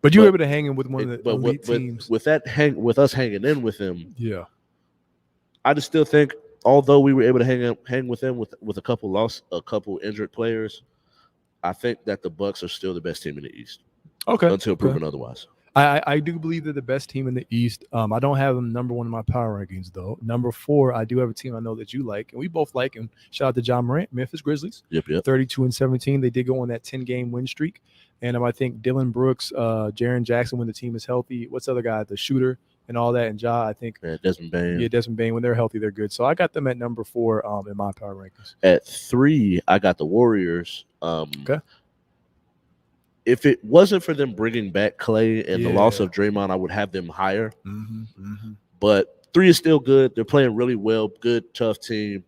But you were able to hang in with one of the elite teams. With us hanging in with him, I just still think, although we were able to hang with them with a couple injured players, I think that the Bucks are still the best team in the East. Okay. Until proven otherwise. I do believe they're the best team in the East. I don't have them number 1 in my power rankings, though. Number 4, I do have a team I know that you like, and we both like. And shout out to John Morant, Memphis Grizzlies. Yep. 32-17. They did go on that 10-game win streak. And I think Dylan Brooks, Jaren Jackson, when the team is healthy. What's the other guy? The shooter and all that. And Ja, I think. Desmond Bane. Yeah, Desmond Bane. When they're healthy, they're good. So I got them at number 4 in my power rankings. At 3, I got the Warriors. Okay. If it wasn't for them bringing back Clay and the loss of Draymond, I would have them higher. But 3 is still good. They're playing really well. Good, tough team.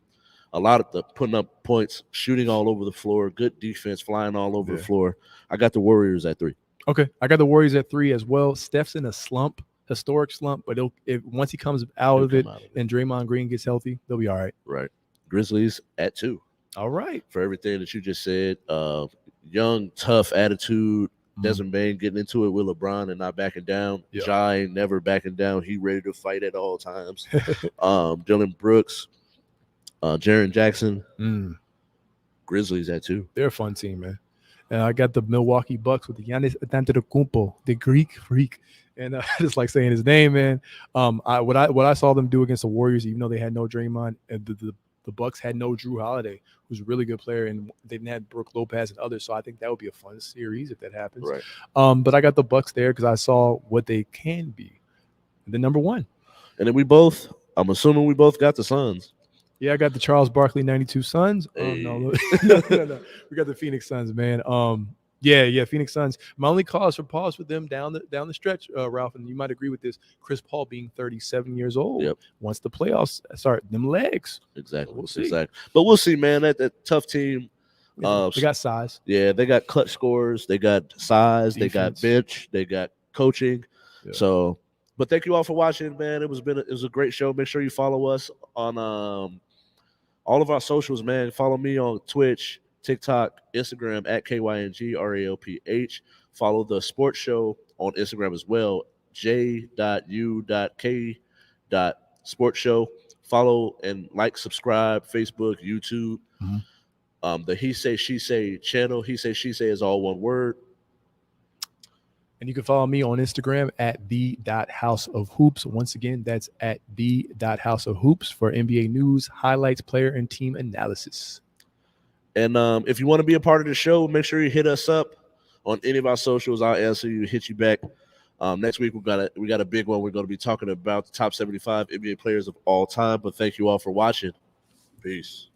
A lot of putting up points, shooting all over the floor. Good defense, flying all over the floor. I got the Warriors at 3. Okay, I got the Warriors at 3 as well. Steph's in a slump, historic slump, but once he comes out of it and Draymond Green gets healthy, they'll be all right. Right. Grizzlies at 2. All right. For everything that you just said. Young, tough attitude. Desmond Bane getting into it with LeBron and not backing down. Ja ain't never backing down. He ready to fight at all times. Dylan Brooks, Jaren Jackson, Grizzlies at 2. They're a fun team, man. And I got the Milwaukee Bucks with the Giannis Antetokounmpo, the Greek freak. And I just like saying his name, man. What I saw them do against the Warriors, even though they had no Draymond, and the Bucks had no Drew Holiday, who's a really good player, and they didn't have Brook Lopez and others. So I think that would be a fun series if that happens. Right. But I got the Bucks there because I saw what they can be. And then number 1. And then I'm assuming we both got the Suns. Yeah, I got the Charles Barkley 92 Suns. Hey. No. We got the Phoenix Suns, man. Yeah, Phoenix Suns. My only cause for pause with them down the stretch, Ralph, and you might agree with this, Chris Paul being 37 years old. Yep. Once the playoffs start, them legs. Exactly. We'll see. Exactly. But we'll see, man. That tough team. They got size. Yeah, they got clutch scores. They got size. Defense. They got bench. They got coaching. Yeah. So, but thank you all for watching, man. It was a great show. Make sure you follow us on all of our socials, man. Follow me on Twitch, TikTok, Instagram at KYNGRALPH. Follow the sports show on Instagram as well, J.U.K. Sports Show. Follow and subscribe, Facebook, YouTube. The He Say, She Say channel. He Say, She Say is all one word. And you can follow me on Instagram at the.houseofhoops. Once again, that's at the.houseofhoops for NBA news, highlights, player, and team analysis. And if you want to be a part of the show, make sure you hit us up on any of our socials. I'll answer you, hit you back. Next week, we got a big one. We're going to be talking about the top 75 NBA players of all time. But thank you all for watching. Peace.